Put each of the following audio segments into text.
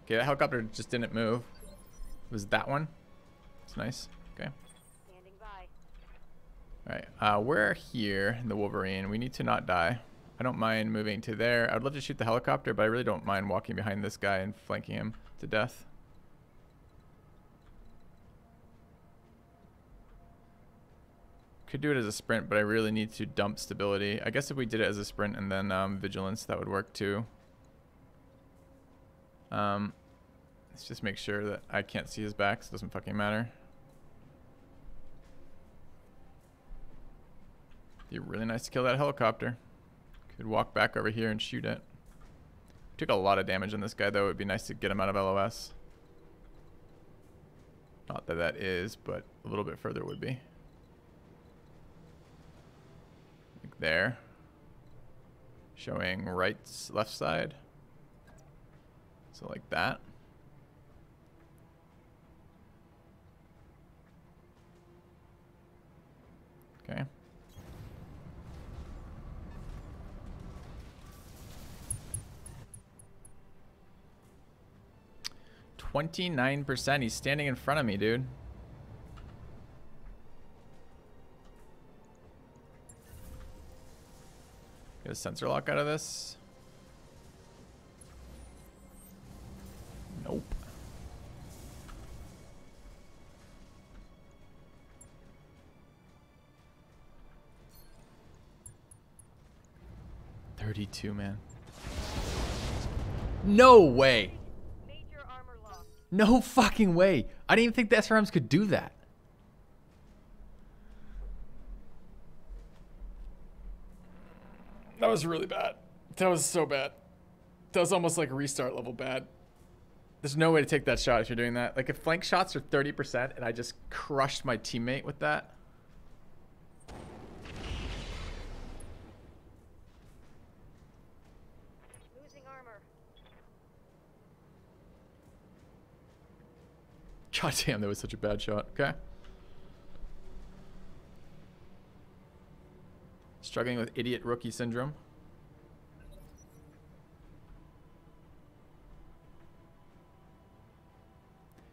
Okay, that helicopter just didn't move. It was that one? It's nice. Okay. Standing by. Alright, we're here in the Wolverine. We need to not die. I don't mind moving to there. I'd love to shoot the helicopter, but I really don't mind walking behind this guy and flanking him to death. Could do it as a sprint, but I really need to dump stability. I guess if we did it as a sprint and then vigilance, that would work too. Let's just make sure that I can't see his back, so it doesn't fucking matter. It'd be really nice to kill that helicopter. Could walk back over here and shoot it. Took a lot of damage on this guy, though. It'd be nice to get him out of LOS. Not that that is, but a little bit further would be. Like there. Showing right, left side. So like that. Okay. 29%. He's standing in front of me, dude. Get a sensor lock out of this. Nope. $32, man. No way. Major armor lock. No fucking way. I didn't even think the SRMs could do that. That was really bad. That was so bad. That was almost like restart level bad. There's no way to take that shot if you're doing that. Like if flank shots are 30% and I just crushed my teammate with that. Losing armor. God damn, that was such a bad shot. Okay. Struggling with idiot rookie syndrome.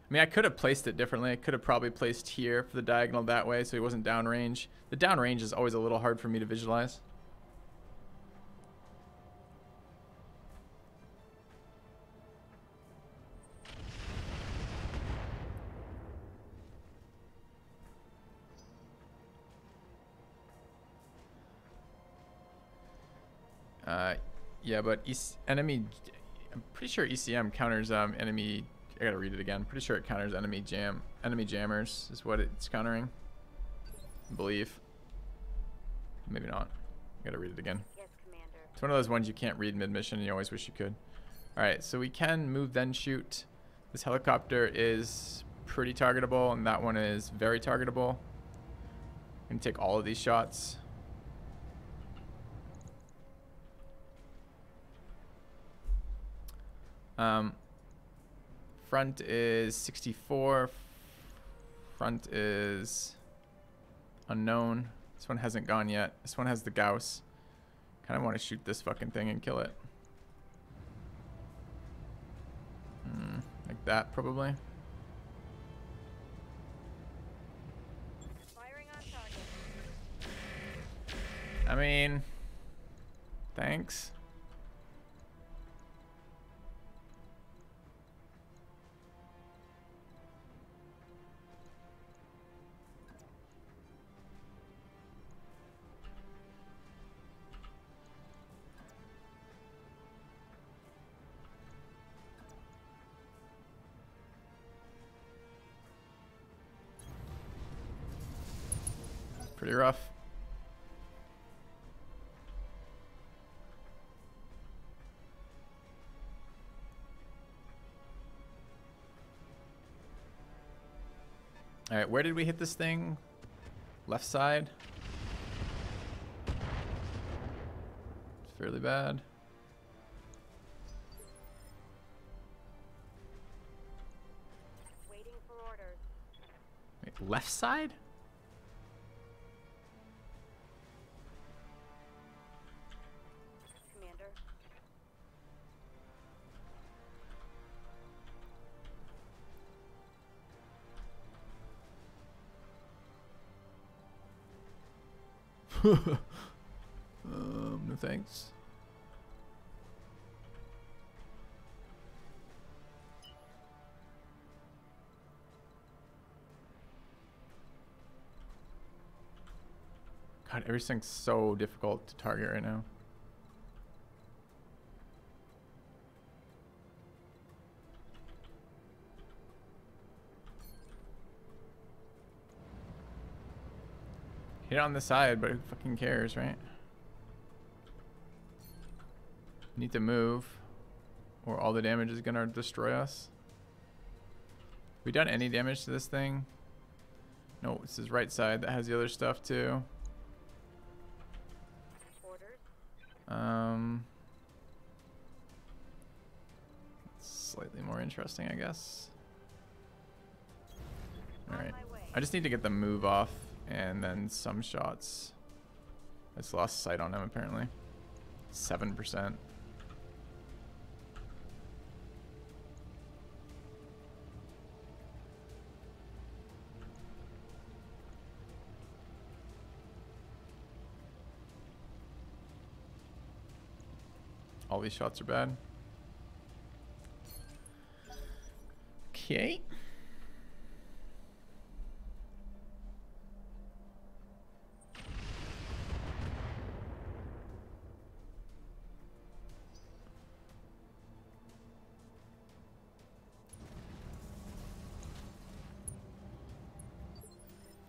I mean, I could have placed it differently. I could have probably placed here for the diagonal that way so he wasn't downrange. The downrange is always a little hard for me to visualize. Yeah, but enemy, I'm pretty sure ECM counters enemy. I gotta read it again. Pretty sure it counters enemy jammers is what it's countering. I believe. Maybe not. I gotta read it again. Yes, Commander. It's one of those ones you can't read mid-mission and you always wish you could. Alright, so we can move then shoot. This helicopter is pretty targetable and that one is very targetable. I'm gonna take all of these shots. Front is 64. Front is unknown. This one hasn't gone yet. This one has the Gauss. Kind of want to shoot this fucking thing and kill it. Like that, probably. Firing on target. I mean, thanks. Pretty rough. All right, where did we hit this thing? Left side. It's fairly bad. Waiting for orders. Wait, left side? Commander. No thanks. God, everything's so difficult to target right now. Hit on the side, but who fucking cares, right? Need to move, or all the damage is gonna destroy us. We done any damage to this thing? No, it's his right side that has the other stuff too. Orders. Slightly more interesting, I guess. All On right, my way. I just need to get the move off and then some shots. I just lost sight on him apparently. 7%. All these shots are bad. Okay.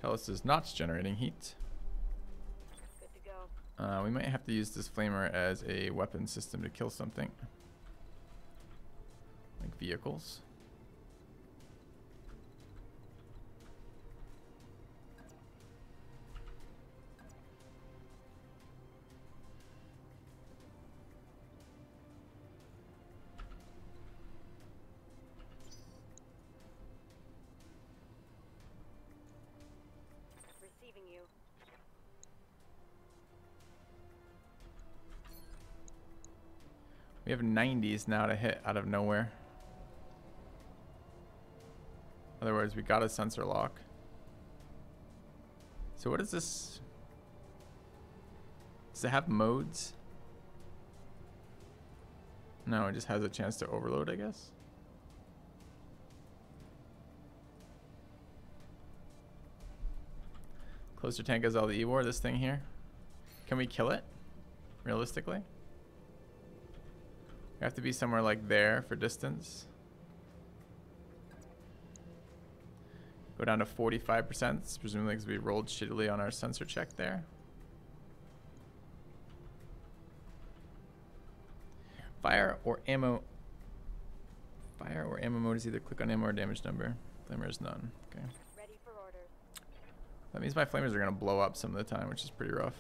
Tell us is not generating heat. Good to go. We might have to use this flamer as a weapon system to kill something. Like vehicles. Receiving you. We have 90s now to hit out of nowhere. Otherwise, we got a sensor lock. So what is this? Does it have modes? No, it just has a chance to overload, I guess. Closer tank has all the E-War, this thing here. Can we kill it? Realistically? We have to be somewhere like there for distance. Go down to 45%, presumably because we rolled shittily on our sensor check there. Fire or ammo mode is either click on ammo or damage number. Flamer is none. Okay. Ready for orders. That means my flamers are gonna blow up some of the time, which is pretty rough.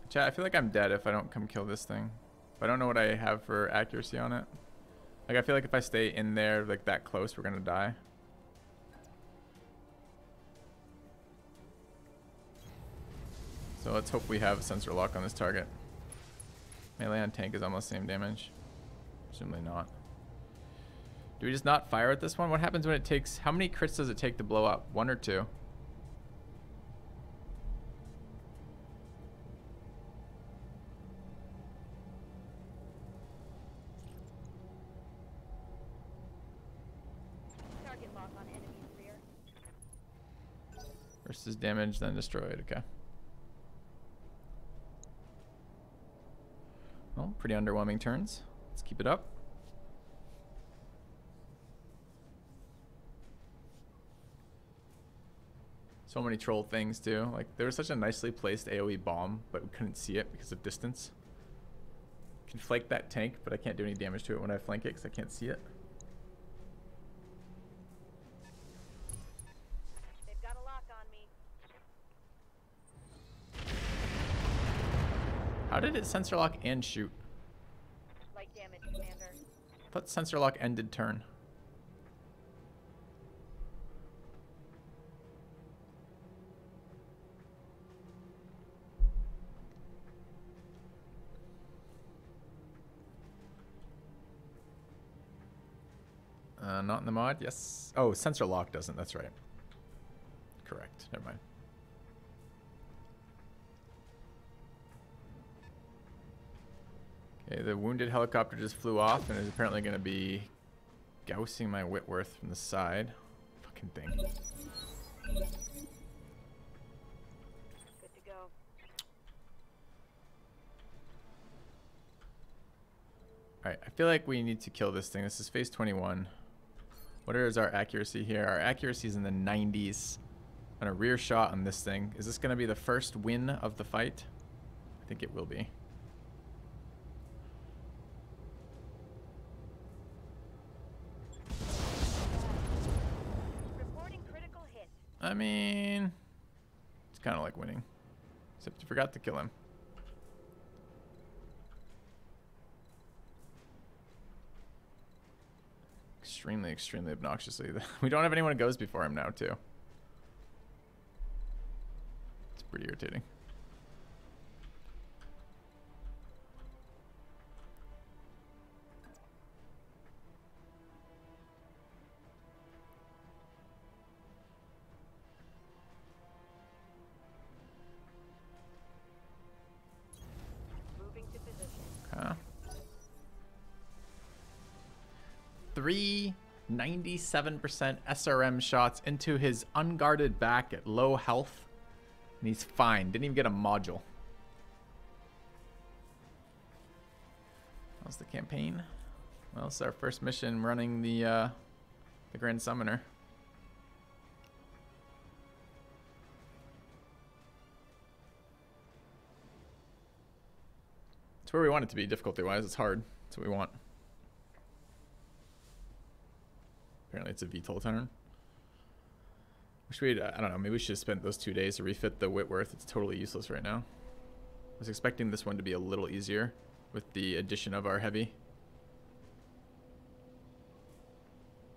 Chat, I feel like I'm dead if I don't come kill this thing. But I don't know what I have for accuracy on it. Like, I feel like if I stay in there, like, that close, we're gonna die. So let's hope we have a sensor lock on this target. Melee on tank is almost same damage. Presumably not. Do we just not fire at this one? What happens when it takes... How many crits does it take to blow up? 1 or 2? Target lock on enemy's rear. Versus damage, then destroyed. Okay. Well, pretty underwhelming turns. Let's keep it up. So many troll things too. Like, there was such a nicely placed AoE bomb, but we couldn't see it because of distance. Can flank that tank, but I can't do any damage to it when I flank it because I can't see it. They've got a lock on me. How did it sensor lock and shoot? Light damage, Commander. I thought sensor lock ended turn. Not in the mod? Yes. Oh, sensor lock doesn't. That's right. Correct. Never mind. Okay, the wounded helicopter just flew off and is apparently going to be gousing my Whitworth from the side. Fucking thing. Good to go. Alright, I feel like we need to kill this thing. This is phase 21. What is our accuracy here? Our accuracy is in the 90s. On a rear shot on this thing. Is this going to be the first win of the fight? I think it will be. Reporting critical hit. I mean, it's kind of like winning. Except you forgot to kill him. Extremely, extremely obnoxiously. We don't have anyone who goes before him now, too. It's pretty irritating. Moving to position. Huh? 97% SRM shots into his unguarded back at low health. And he's fine. Didn't even get a module. How's the campaign? Well, it's our first mission running the Grand Summoner. It's where we want it to be, difficulty-wise. It's hard. That's what we want. Apparently it's a VTOL turn. Wish we'd, I don't know, maybe we should have spent those 2 days to refit the Whitworth. It's totally useless right now. I was expecting this one to be a little easier with the addition of our heavy.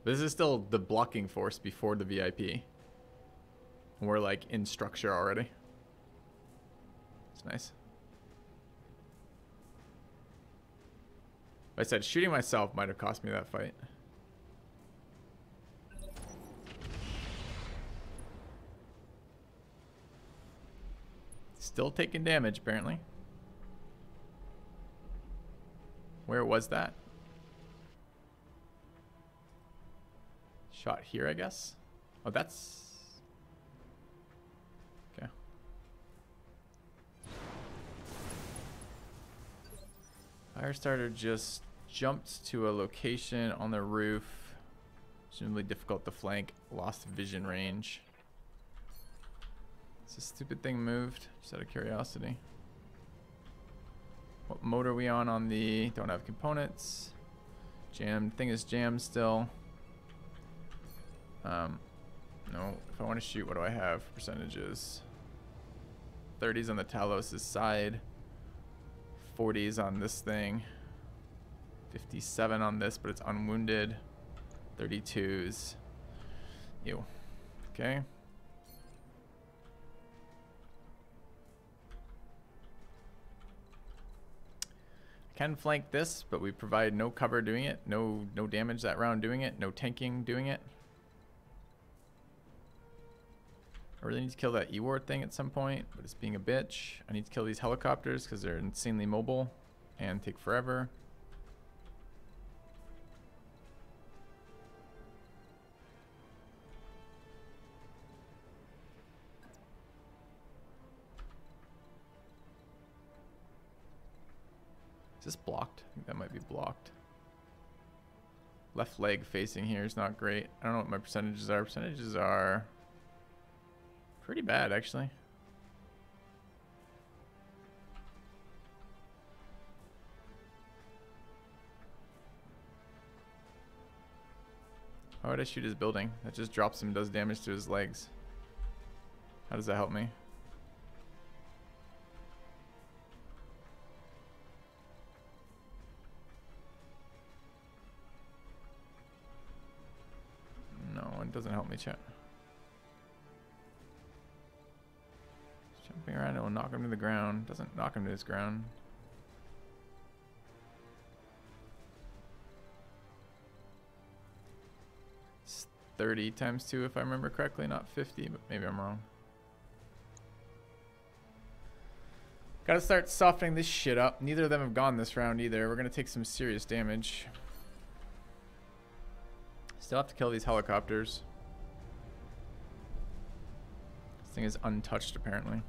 This is still the blocking force before the VIP. And we're like in structure already. It's nice. Like I said, shooting myself might have cost me that fight. Still taking damage, apparently. Where was that? Shot here, I guess. Oh, that's... okay. Firestarter just jumped to a location on the roof. Presumably difficult to flank. Lost vision range. This stupid thing moved, just out of curiosity. What mode are we on the... don't have components. Jammed. Thing is jammed still. No. If I want to shoot, what do I have? Percentages. 30s on the Talos' side. 40s on this thing. 57 on this, but it's unwounded. 32s. Ew. Okay. Can flank this, but we provide no cover doing it. No damage that round doing it. No tanking doing it. I really need to kill that E-ward thing at some point, but it's being a bitch. I need to kill these helicopters because they're insanely mobile and take forever. Is this blocked? I think that might be blocked. Left leg facing here is not great. I don't know what my percentages are. Percentages are pretty bad, actually. Why would I shoot his building? That just drops him and does damage to his legs. How does that help me? No, it doesn't help me, chat. Jumping around, it will knock him to the ground. Doesn't knock him to his ground. 30 times 2 if I remember correctly, not 50, but maybe I'm wrong. Gotta start softening this shit up. Neither of them have gone this round either. We're gonna take some serious damage. Still have to kill these helicopters. This thing is untouched apparently.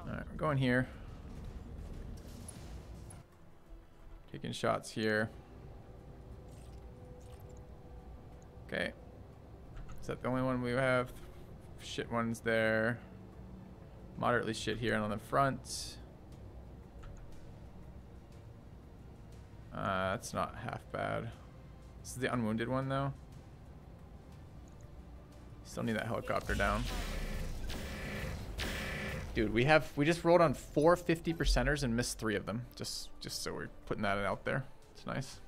Alright, we're going here. Taking shots here. Okay. Is that the only one we have? Shit ones there. Moderately shit here on the front. That's not half bad. This is the unwounded one though. Still need that helicopter down. Dude, we just rolled on 4 50%ers and missed 3 of them. Just so we're putting that out there. It's nice.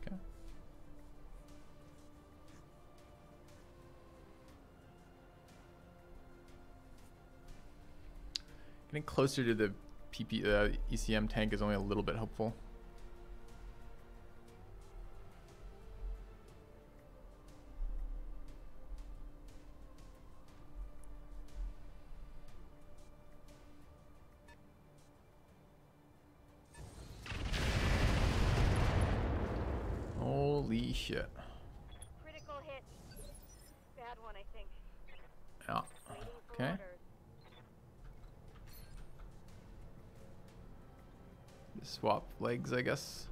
Okay. Getting closer to the ECM tank is only a little bit helpful. Holy shit. Critical hit. Bad one, I think. Yeah. Waiting for Okay. orders. Swap legs, I guess.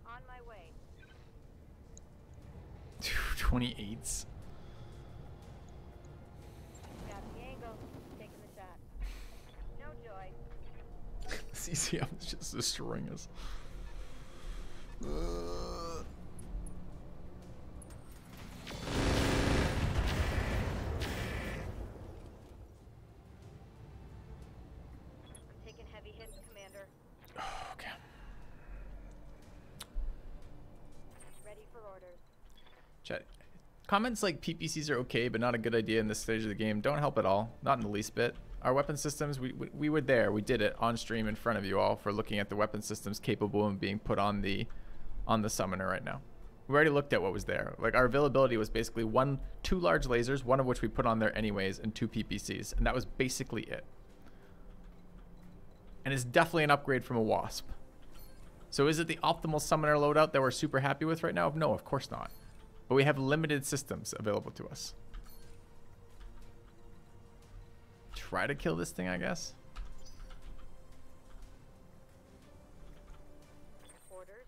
On my way. 28s. Got the angle. Taking the shot. No joy. CCM is just destroying us. I'm taking heavy hits, Commander. Okay. Ready for orders. Chat. Comments like PPCs are okay, but not a good idea in this stage of the game don't help at all. Not in the least bit. Our weapon systems, we were there. We did it on stream in front of you all for looking at the weapon systems capable of being put on the summoner right now. We already looked at what was there. Like, our availability was basically 2 large lasers, one of which we put on there anyways, and 2 PPCs, and that was basically it. And it's definitely an upgrade from a Wasp. So is it the optimal summoner loadout that we're super happy with right now? No, of course not. But we have limited systems available to us. Try to kill this thing, I guess. Orders.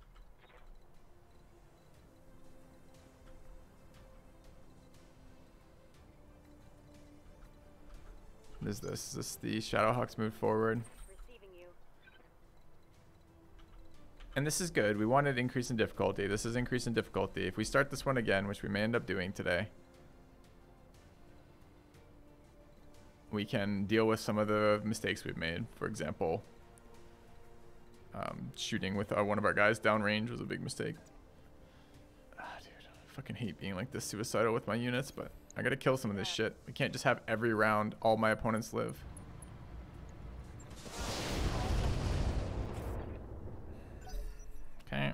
What is this? Is this the Shadowhawks move forward? Receiving you. And this is good. We wanted increase in difficulty. This is increase in difficulty. If we start this one again, which we may end up doing today, we can deal with some of the mistakes we've made. For example, shooting with one of our guys downrange was a big mistake. Dude, I fucking hate being like this suicidal with my units, but I gotta kill some of this shit. We can't just have every round all my opponents live. Okay.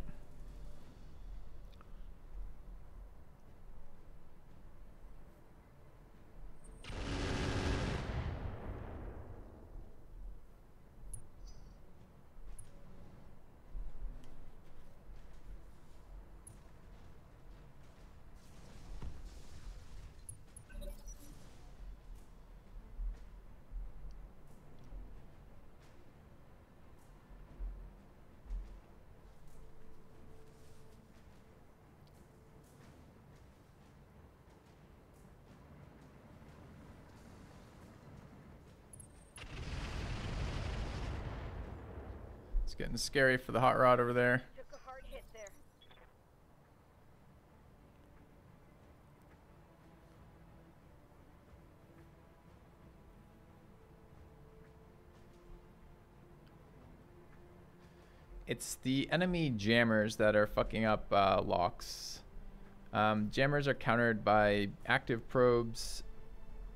getting scary for the hot rod over there. Took a hard hit there. It's the enemy jammers that are fucking up locks. Jammers are countered by active probes.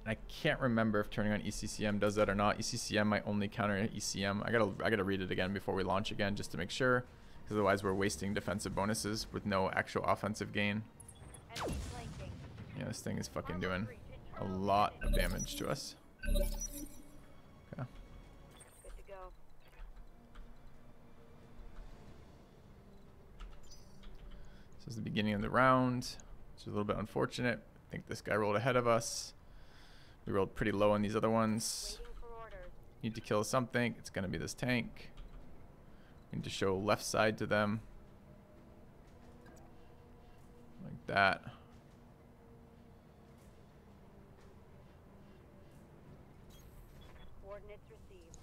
I can't remember if turning on ECCM does that or not. ECCM might only counter ECM. I gotta read it again before we launch again just to make sure, because otherwise we're wasting defensive bonuses with no actual offensive gain. Yeah, this thing is fucking doing a lot of damage to us. Okay. Good to go. This is the beginning of the round. It's a little bit unfortunate. I think this guy rolled ahead of us. We rolled pretty low on these other ones. Need to kill something. It's going to be this tank. We need to show left side to them. Like that. Coordinates received.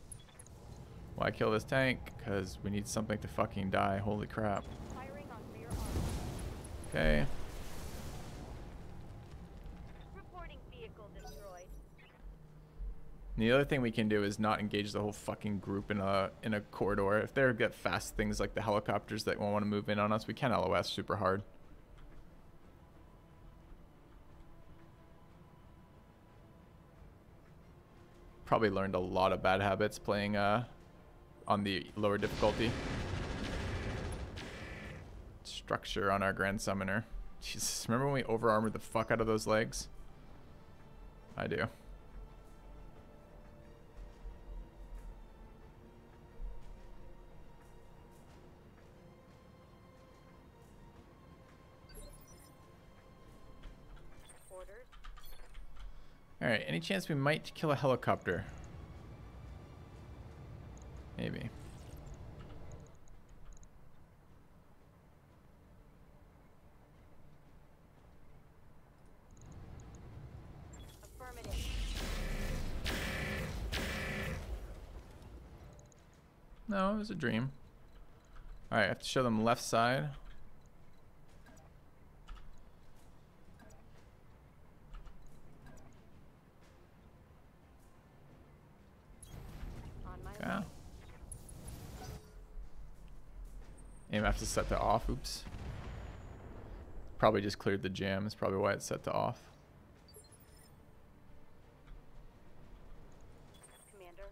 Why kill this tank? Because we need something to fucking die. Holy crap. Firing on rear arm. Okay. Reporting vehicle destroyed. And the other thing we can do is not engage the whole fucking group in a corridor. If they get fast things like the helicopters that won't want to move in on us, we can LOS super hard. Probably learned a lot of bad habits playing on the lower difficulty. Structure on our Grand Summoner. Jesus, remember when we over-armored the fuck out of those legs? I do. Orders. Alright, any chance we might kill a helicopter? Maybe. Affirmative. No, it was a dream. Alright, I have to show them left side. On my Okay. way. Aim have to set to off. Oops. Probably just cleared the jam. That's probably why it's set to off. Commander.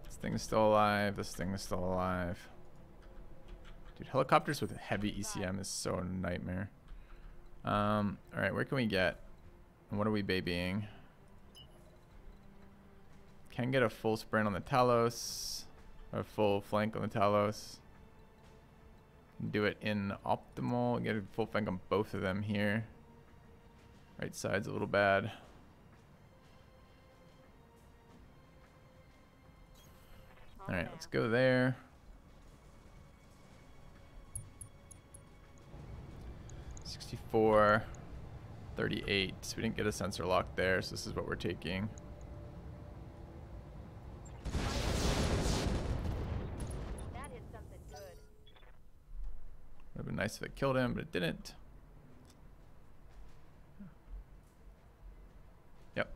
This thing is still alive. This thing is still alive. Dude, helicopters with heavy ECM is so a nightmare. Alright, where can we get? And what are we babying? Can get a full sprint on the Talos. A full flank on the Talos. Do it in optimal. Get a full flank on both of them here. Right side's a little bad. Alright, let's go there. $64, $38. So we didn't get a sensor lock there, so this is what we're taking. That is something good. Would have been nice if it killed him, but it didn't. Yep.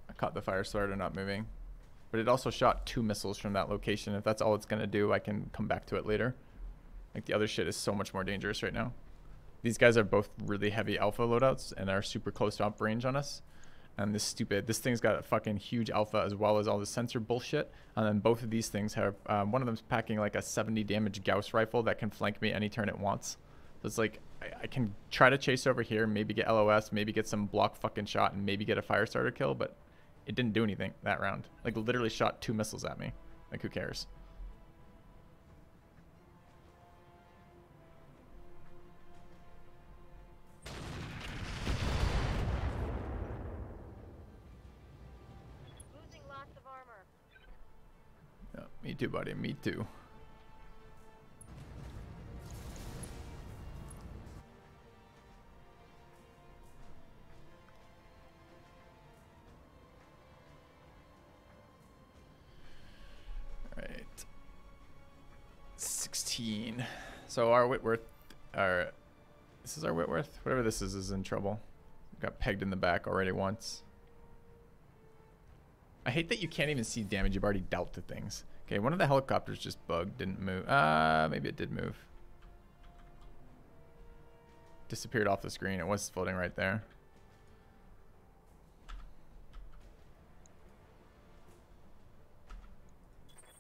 I caught the fire starter not moving. But it also shot 2 missiles from that location. If that's all it's going to do, I can come back to it later. Like, the other shit is so much more dangerous right now. These guys are both really heavy alpha loadouts and are super close to op range on us. And this thing's got a fucking huge alpha as well as all the sensor bullshit. And then both of these things have, one of them's packing like a 70 damage Gauss rifle that can flank me any turn it wants. So it's like, I can try to chase over here, maybe get LOS, maybe get some block fucking shot, and maybe get a fire starter kill, but it didn't do anything that round. Like, literally shot 2 missiles at me. Like, who cares? Losing lots of armor. Yeah, me too, buddy. Me too. 13. So our Whitworth, this is our Whitworth? Whatever this is in trouble. Got pegged in the back already once. I hate that you can't even see damage you've already dealt to things. Okay, one of the helicopters just bugged, didn't move. Maybe it did move. Disappeared off the screen. It was floating right there.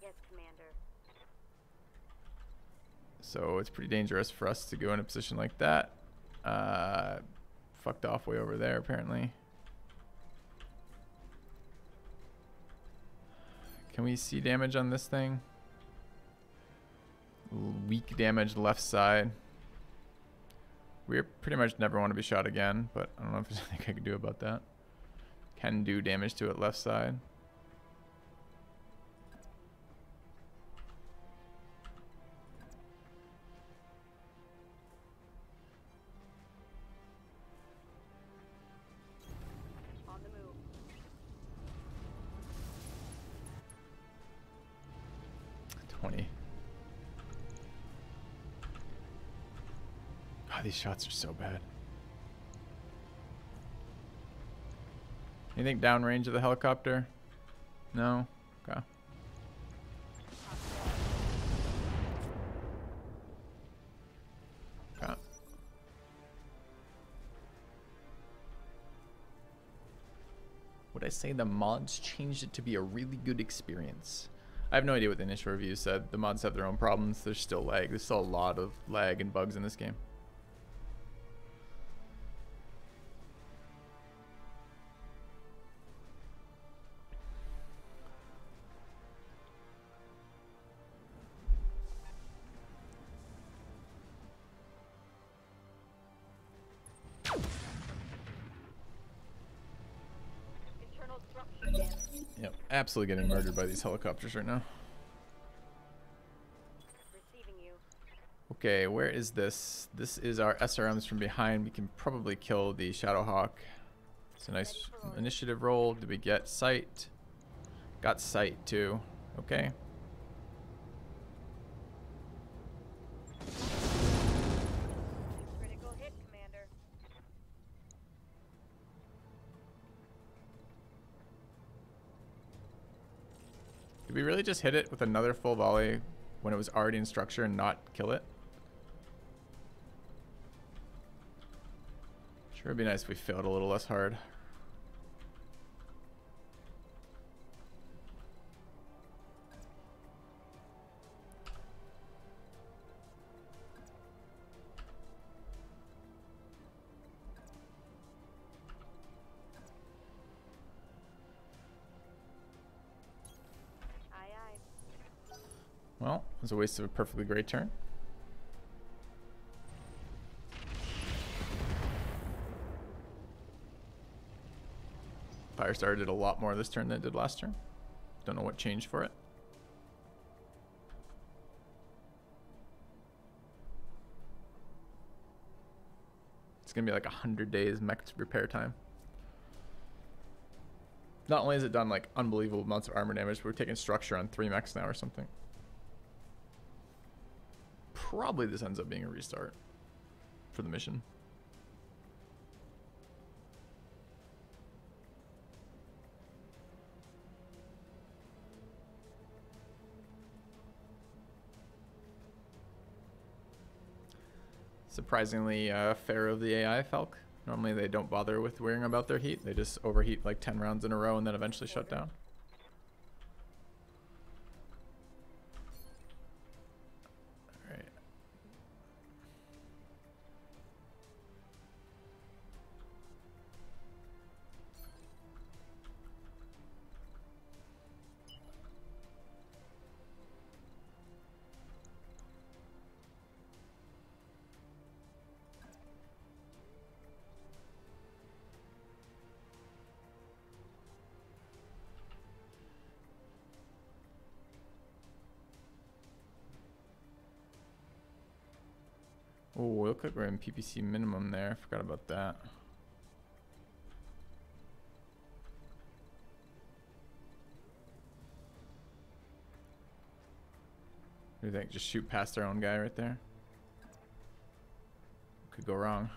Yes, Commander. So it's pretty dangerous for us to go in a position like that. Fucked off way over there, apparently. Can we see damage on this thing? Weak damage left side. We pretty much never want to be shot again, but I don't know if there's anything I can do about that. Can do damage to it left side. On the move. God, these shots are so bad. Anything downrange of the helicopter? No? Okay. Okay. Would I say the mods changed it to be a really good experience? I have no idea what the initial review said. The mods have their own problems. There's still lag. There's still a lot of lag and bugs in this game. Internal structure damage. Yep, absolutely getting murdered by these helicopters right now. Receiving you. Okay, where is this? This is our SRMs from behind. We can probably kill the Shadowhawk. It's a nice initiative roll. Did we get sight? Got sight too. Okay. Critical hit, Commander. Did we really just hit it with another full volley when it was already in structure and not kill it? Sure would be nice if we failed a little less hard. Aye, aye. Well, it was a waste of a perfectly great turn. Firestar did a lot more this turn than it did last turn. Don't know what changed for it. It's gonna be like 100 days mech repair time. Not only has it done like unbelievable amounts of armor damage, but we're taking structure on 3 mechs now or something. Probably this ends up being a restart for the mission. Surprisingly fair of the AI, Falk. Normally they don't bother with worrying about their heat. They just overheat like 10 rounds in a row and then eventually shut down. Alright. Oh, look like we're in PPC minimum there. Forgot about that. What do you think? Just shoot past our own guy right there? Could go wrong.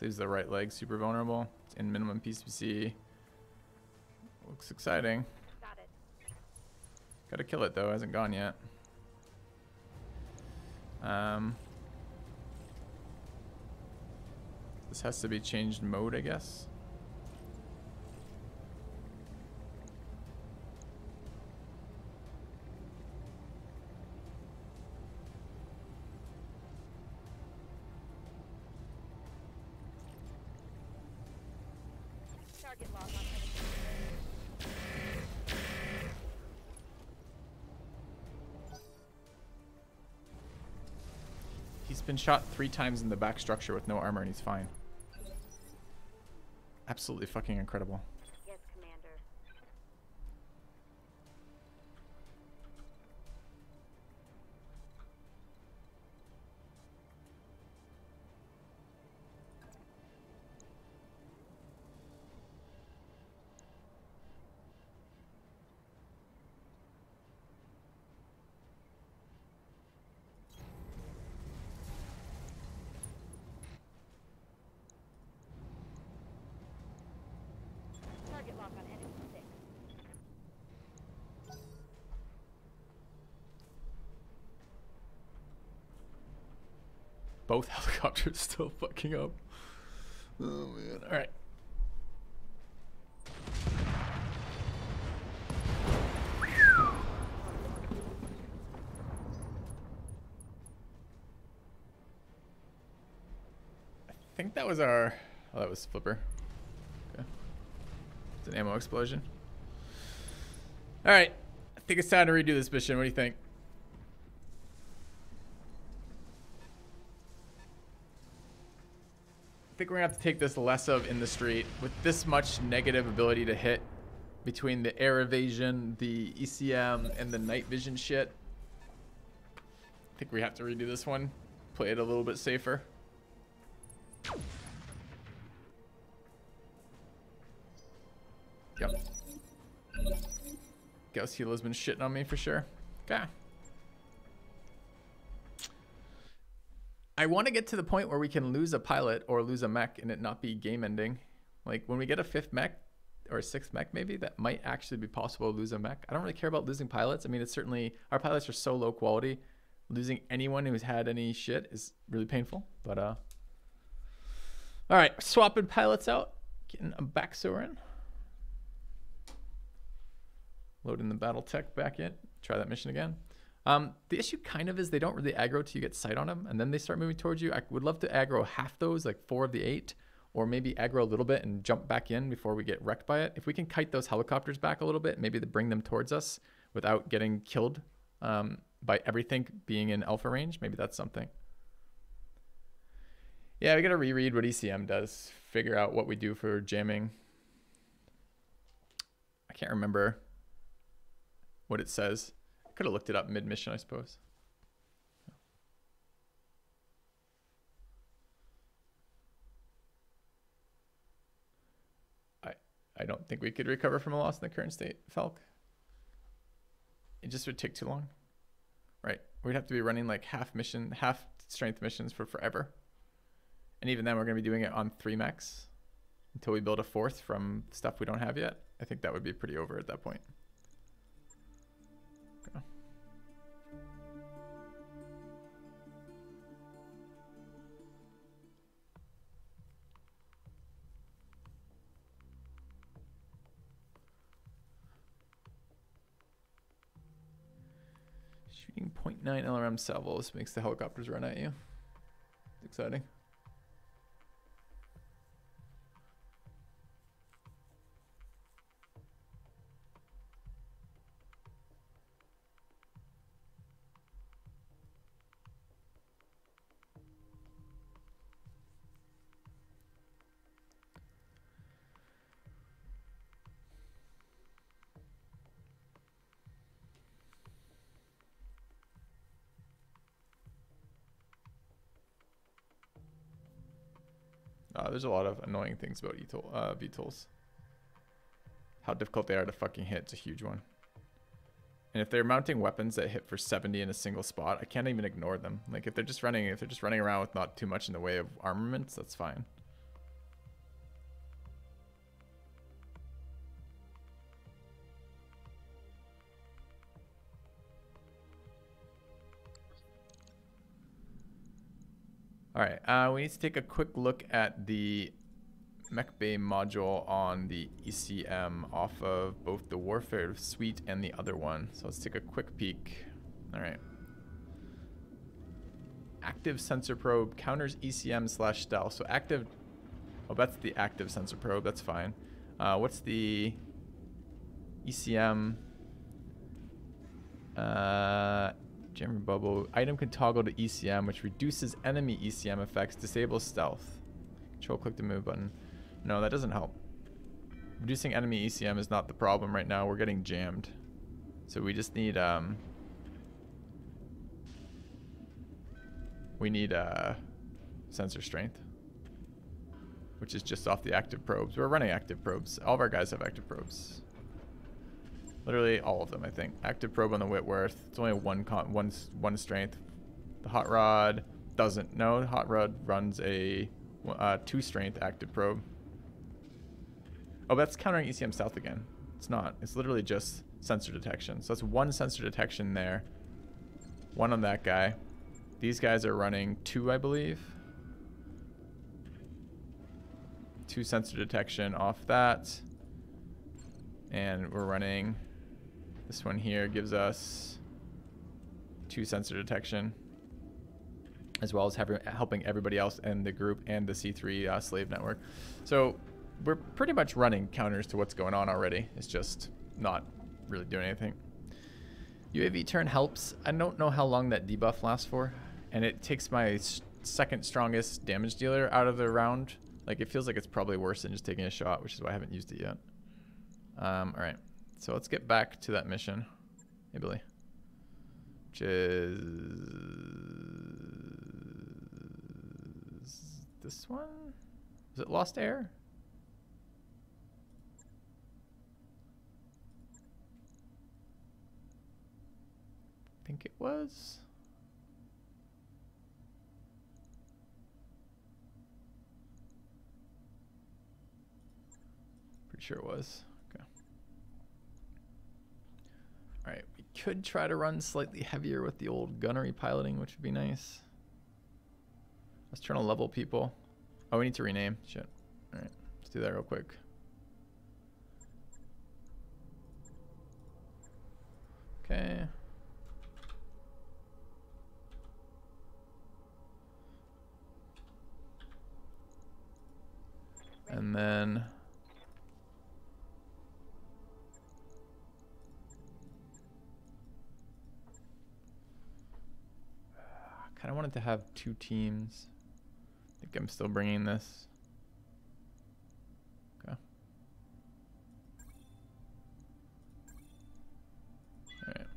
Leaves the right leg super vulnerable. It's in minimum PCC. Looks exciting. Got it. Gotta kill it though, hasn't gone yet. This has to be changed mode, I guess. Target lock on enemy. He's been shot 3 times in the back structure with no armor and he's fine. Absolutely fucking incredible. Yes, Commander. Target lock on enemy 6. Both helicopters still fucking up. Oh man. Alright. I think that was our... Oh, that was Flipper. Okay. It's an ammo explosion. Alright. I think it's time to redo this mission. What do you think? I think we're gonna have to take this less of in the street with this much negative ability to hit between the air evasion, the ECM, and the night vision shit. I think we have to redo this one. Play it a little bit safer. Yep. Gauss Heal has been shitting on me for sure. Okay. I want to get to the point where we can lose a pilot or lose a mech and it not be game ending. Like when we get a 5th mech or a 6th mech maybe, that might actually be possible to lose a mech. I don't really care about losing pilots. I mean, it's certainly, our pilots are so low quality. Losing anyone who's had any shit is really painful. But all right, swapping pilots out, getting a back sewer in. Loading the Battletech back in. Try that mission again. The issue kind of is they don't really aggro till you get sight on them, and then they start moving towards you. I would love to aggro half those, like 4 of the 8, or maybe aggro a little bit and jump back in before we get wrecked by it. If we can kite those helicopters back a little bit, maybe to bring them towards us without getting killed by everything being in alpha range, maybe that's something. Yeah, we gotta reread what ECM does, figure out what we do for jamming. I can't remember what it says. Could have looked it up mid-mission, I suppose. I don't think we could recover from a loss in the current state, Falk. It just would take too long. Right. We'd have to be running like half strength missions for forever. And even then we're going to be doing it on 3 mechs until we build a 4th from stuff we don't have yet. I think that would be pretty over at that point. Okay. Shooting 0.9 LRM salvos makes the helicopters run at you. It's exciting. There's a lot of annoying things about VTOLs. How difficult they are to fucking hit is a huge one. And if they're mounting weapons that hit for 70 in a single spot, I can't even ignore them. Like if they're just running around with not too much in the way of armaments, that's fine. All right, we need to take a quick look at the mech bay module on the ECM off of both the Warfare Suite and the other one. So let's take a quick peek. All right. Active sensor probe counters ECM/stealth. So active, oh, that's the active sensor probe. That's fine. What's the ECM? Jammer bubble. Item can toggle to ECM, which reduces enemy ECM effects, disables stealth. Control click the move button. No, that doesn't help. Reducing enemy ECM is not the problem right now. We're getting jammed. So we just need sensor strength, which is just off the active probes. We're running active probes. All of our guys have active probes. Literally all of them, I think. Active probe on the Whitworth. It's only one strength. The hot rod doesn't. No, the hot rod runs a 2 strength active probe. Oh, that's countering ECM stealth again. It's not. It's literally just sensor detection. So that's 1 sensor detection there. 1 on that guy. These guys are running 2, I believe. 2 sensor detection off that. And we're running, this one here gives us 2 sensor detection, as well as helping everybody else in the group and the C3 slave network. So we're pretty much running counters to what's going on already. It's just not really doing anything. UAV turn helps. I don't know how long that debuff lasts for, and it takes my second strongest damage dealer out of the round. Like, it feels like it's probably worse than just taking a shot, which is why I haven't used it yet. All right, so let's get back to that mission, hey Billy, which is this one. Is it Lost Air? I think it was. Pretty sure it was. Alright, we could try to run slightly heavier with the old gunnery piloting, which would be nice. Let's try to level people. Oh, we need to rename. Shit. Alright, let's do that real quick. Okay. And then kind of wanted to have 2 teams. I think I'm still bringing this. Okay. Alright.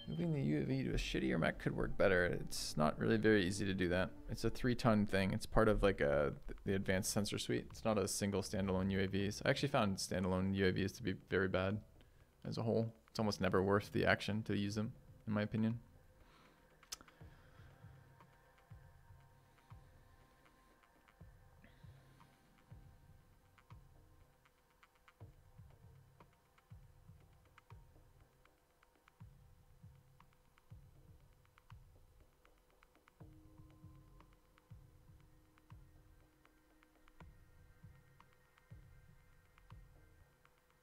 Moving the UAV to a shittier mech could work better. It's not really very easy to do that. It's a 3-ton thing. It's part of like the advanced sensor suite. It's not a single standalone UAVs. I actually found standalone UAVs to be very bad as a whole. It's almost never worth the action to use them, in my opinion.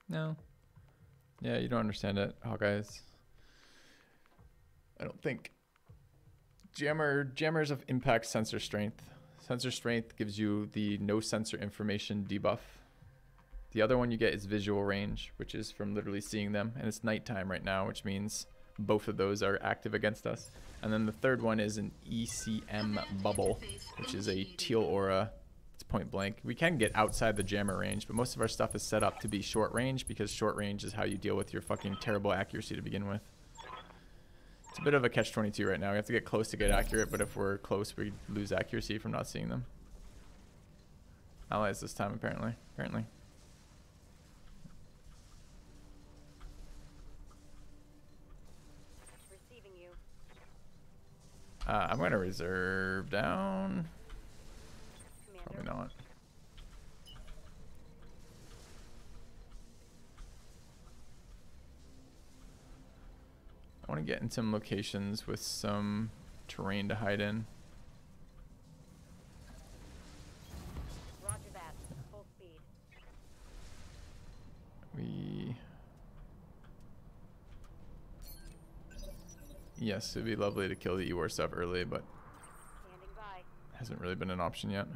No. Yeah, you don't understand it, Hawkeyes. I don't think. Jammers of impact sensor strength. Sensor strength gives you the no sensor information debuff. The other one you get is visual range, which is from literally seeing them. And it's nighttime right now, which means both of those are active against us. And then the third one is an ECM bubble, which is a teal aura. It's point blank. We can get outside the jammer range, but most of our stuff is set up to be short range because short range is how you deal with your fucking terrible accuracy to begin with. It's a bit of a catch-22 right now. We have to get close to get accurate, but if we're close, we lose accuracy from not seeing them. Allies this time, apparently. Receiving you. I'm going to reserve down. Commander. Probably not. I want to get in some locations with some terrain to hide in. Roger that. Full speed. Yes, it'd be lovely to kill the Ewar stuff early, but Standing by. hasn't really been an option yet.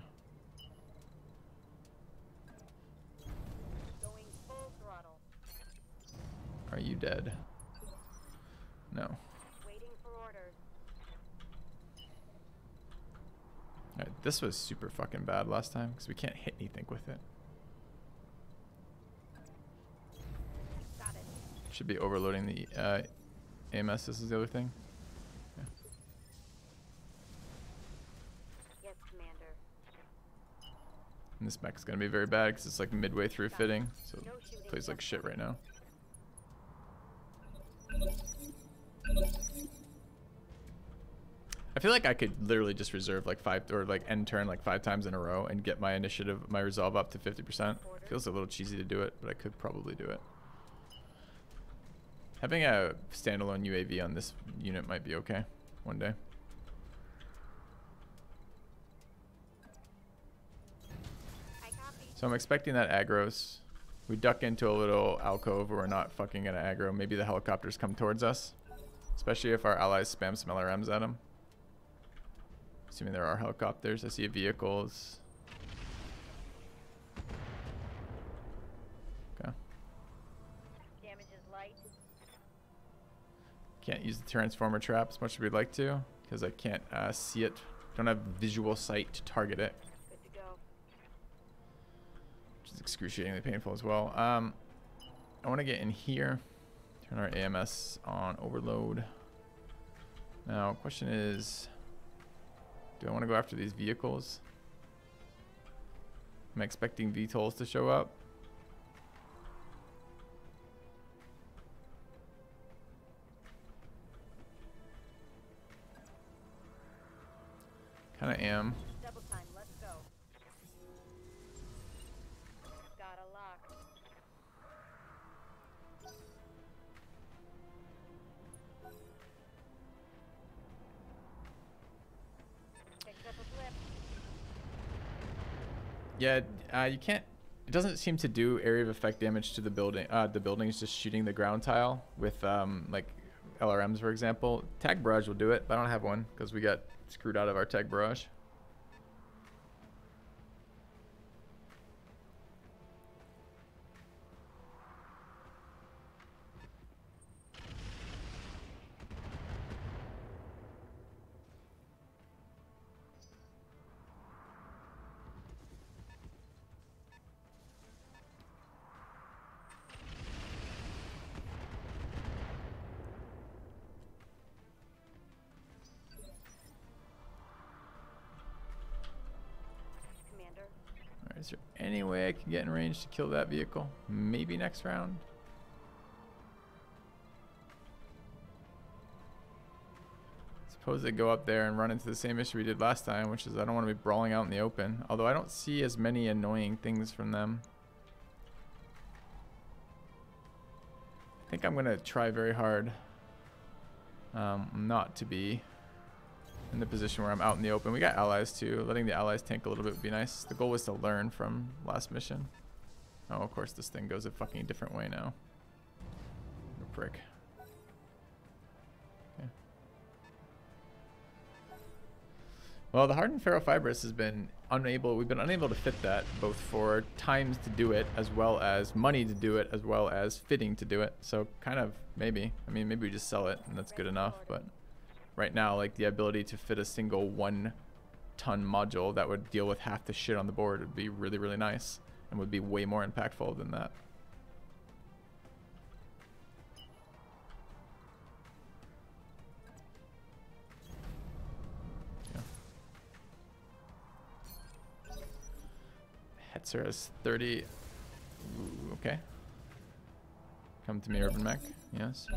Going full throttle. Are you dead? No. Waiting for orders. Alright, this was super fucking bad last time because we can't hit anything with it. Got it. Should be overloading the AMS. This is the other thing. Yeah. Yes, Commander. And this mech is going to be very bad because it's like midway through fitting, so it plays like shit right now. I feel like I could literally just reserve like end turn like 5 times in a row and get my initiative, my resolve up to 50%. Feels a little cheesy to do it, but I could probably do it. Having a standalone UAV on this unit might be okay one day. So I'm expecting that aggros. We duck into a little alcove where we're not fucking gonna aggro. Maybe the helicopters come towards us, especially if our allies spam some LRMs at them. Assuming there are helicopters. I see vehicles. Okay. Damage is light. Can't use the transformer trap as much as we'd like to because I can't see it. Don't have visual sight to target it. Good to go. Which is excruciatingly painful as well. I want to get in here. Turn our AMS on overload. Now, question is, do I want to go after these vehicles? I'm expecting VTOLs to show up. Kind of am. Double time. Let's go. Got a lock. Picked up a blip. Yeah, you can't. It doesn't seem to do area of effect damage to the building. The building is just shooting the ground tile with like LRMs, for example. Tag barrage will do it, but I don't have one because we got screwed out of our tag barrage. Alright, is there any way I can get in range to kill that vehicle? Maybe next round? Suppose they go up there and run into the same issue we did last time, which is I don't want to be brawling out in the open. Although I don't see as many annoying things from them. I think I'm going to try very hard not to be in the position where I'm out in the open. We got allies too. Letting the allies tank a little bit would be nice. The goal was to learn from last mission. Oh, of course this thing goes a fucking different way now. What a prick. Okay. Well, the hardened ferrofibrous has been unable. We've been unable to fit that, both for times to do it, as well as money to do it, as well as fitting to do it. So kind of maybe. I mean, maybe we just sell it and that's good enough, but right now, like the ability to fit a single 1-ton module that would deal with half the shit on the board would be really, really nice and would be way more impactful than that. Hetzer has 30. Ooh, okay. Come to me, Urban Mech. Yes.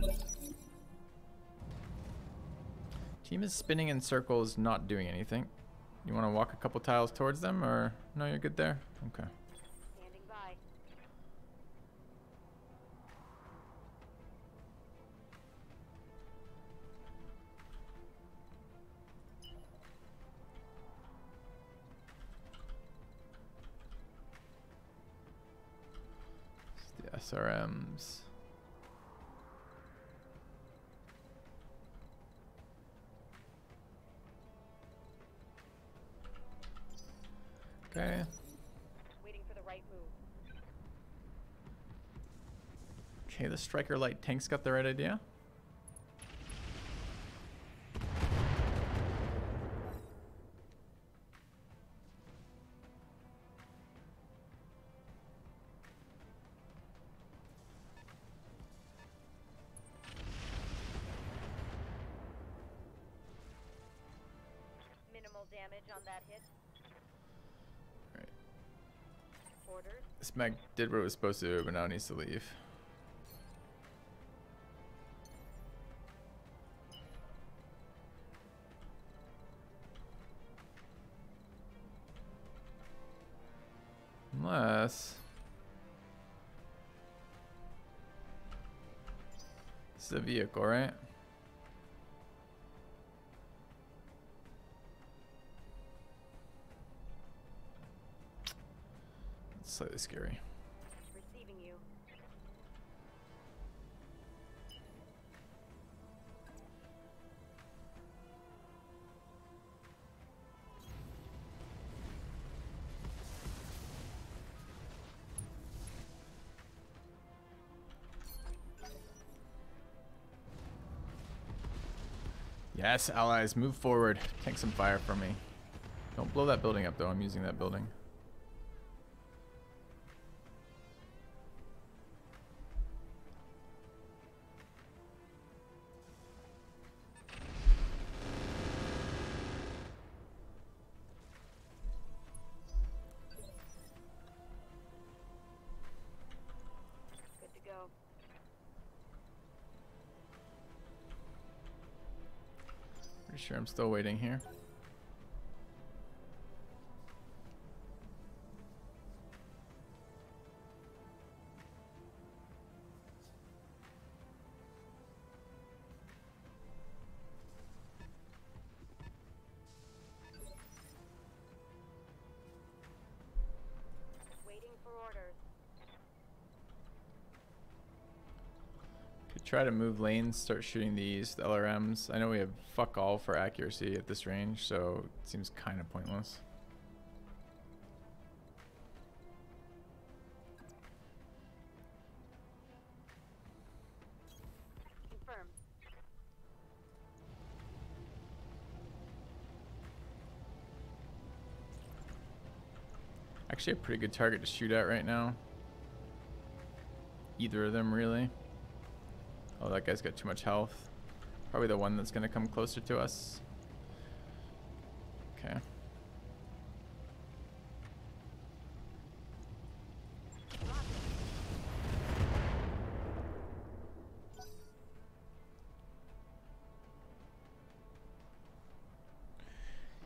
Team is spinning in circles, not doing anything. You want to walk a couple tiles towards them, or no, you're good there? Okay. Standing by. It's the SRMs. Okay. Waiting for the right move. Okay, the Striker Light tank's got the right idea. Minimal damage on that hit. Right. Orders. This mech did what it was supposed to do, but now it needs to leave. Unless... This is a vehicle, right? It's slightly scary. Receiving you. Yes, allies, move forward. Take some fire from me. Don't blow that building up, though. I'm using that building. Good to go. Pretty sure I'm still waiting here. Waiting for orders. Could try to move lanes, start shooting these, the LRMs. I know we have fuck all for accuracy at this range, so it seems kind of pointless. Confirmed. Actually a pretty good target to shoot at right now. Either of them, really. Oh, that guy's got too much health. Probably the one that's going to come closer to us. Okay.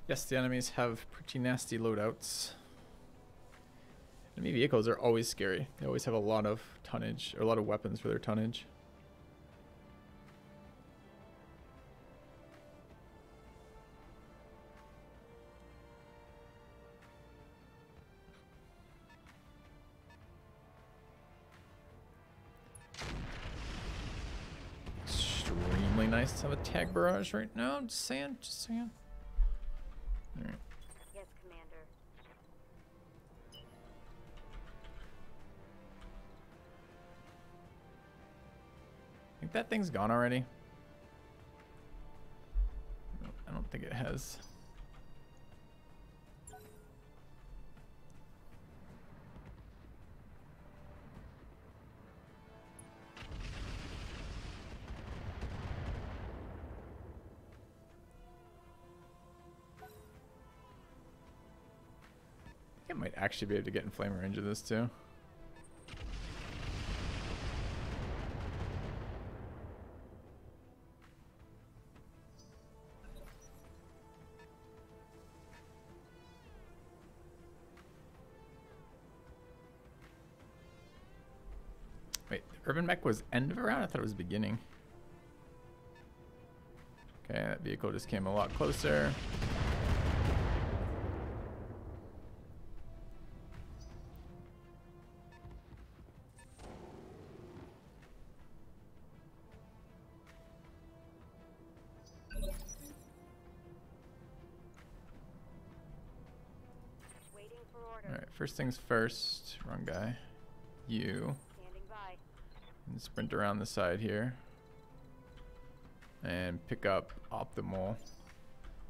Yes, the enemies have pretty nasty loadouts. Enemy vehicles are always scary. They always have a lot of tonnage, or a lot of weapons for their tonnage. Extremely nice to have a tag barrage right now. Just saying, just saying. Alright. Yes, Commander. I think that thing's gone already. No, I don't think it has. I might actually be able to get in flamer range of this too. Wait, the urban mech was end of a round? I thought it was beginning. Okay, that vehicle just came a lot closer. Waiting for order. Alright, first things first. Wrong guy. You. Standing by. And sprint around the side here. And pick up optimal.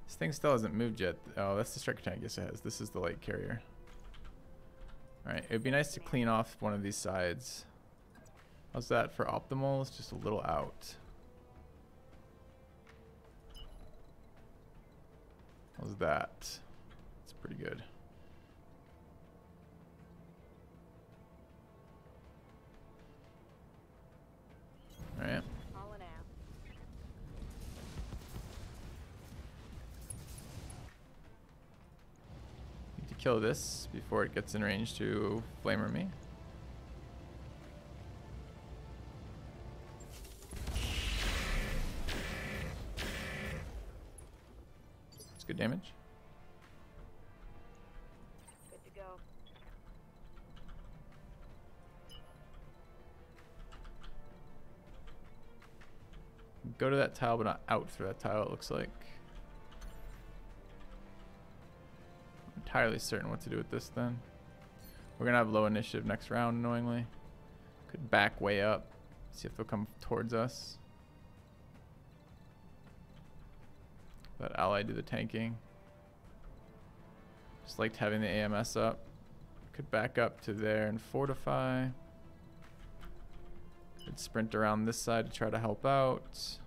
This thing still hasn't moved yet. Oh, that's the striker tank. Yes, it has. This is the light carrier. Alright, it would be nice to clean off one of these sides. How's that for optimal? It's just a little out. How's that? It's pretty good. Alright. Hauling out. Need to kill this before it gets in range to flamer me. It's good damage. Good to go. Go to that tile, but not out through that tile, it looks like. I'm entirely certain what to do with this then. We're going to have low initiative next round, annoyingly. Could back way up. See if they'll come towards us. Let ally do the tanking. Just liked having the AMS up. Could back up to there and fortify. Could sprint around this side to try to help out.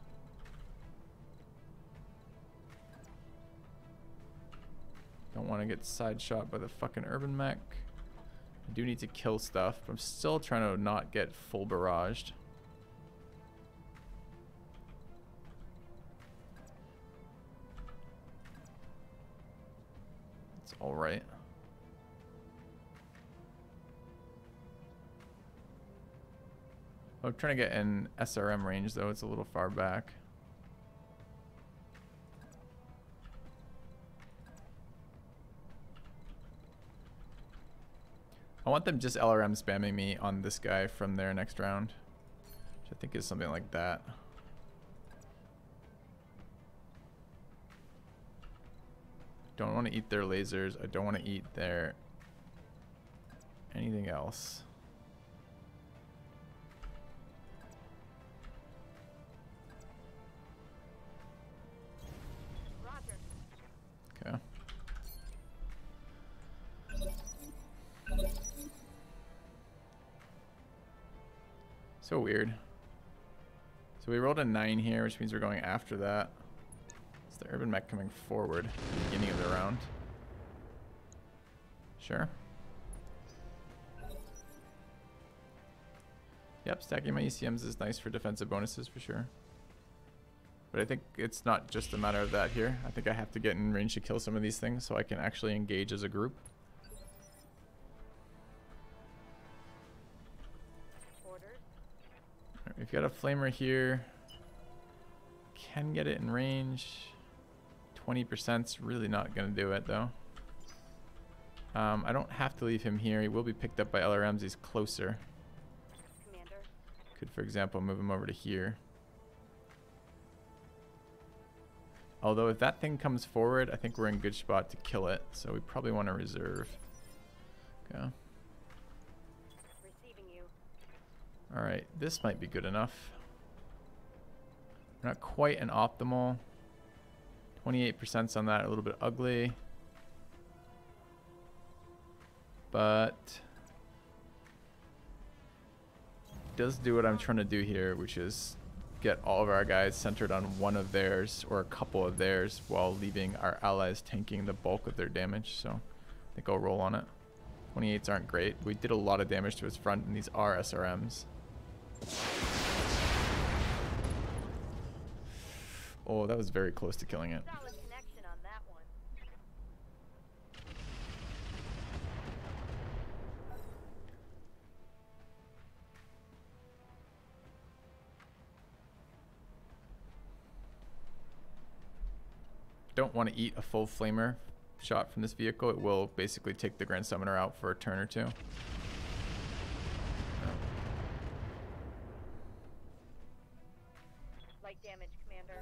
Don't want to get side shot by the fucking urban mech. I do need to kill stuff, but I'm still trying to not get full barraged. It's alright. I'm trying to get in SRM range though, it's a little far back. I want them just LRM spamming me on this guy from their next round, which I think is something like that. Don't want to eat their lasers. I don't want to eat their anything else. Roger. Okay. So weird. So we rolled a 9 here, which means we're going after that. It's the urban mech coming forward at the beginning of the round. Sure. Yep, stacking my ECMs is nice for defensive bonuses for sure. But I think it's not just a matter of that here. I think I have to get in range to kill some of these things so I can actually engage as a group. We've got a flamer here. Can get it in range. 20%'s really not going to do it though. I don't have to leave him here. He will be picked up by LRMs. He's closer. Commander. Could, for example, move him over to here. Although if that thing comes forward, I think we're in good spot to kill it. So we probably want to reserve. Okay. Alright, this might be good enough. We're not quite an optimal. 28% on that, a little bit ugly. But does do what I'm trying to do here, which is get all of our guys centered on one of theirs or a couple of theirs while leaving our allies tanking the bulk of their damage. So I think I'll roll on it. 28s aren't great. We did a lot of damage to his front, and these are SRMs. Oh, that was very close to killing it. Solid connection on that one. Don't want to eat a full flamer shot from this vehicle. It will basically take the Grand Summoner out for a turn or two. Light damage, Commander.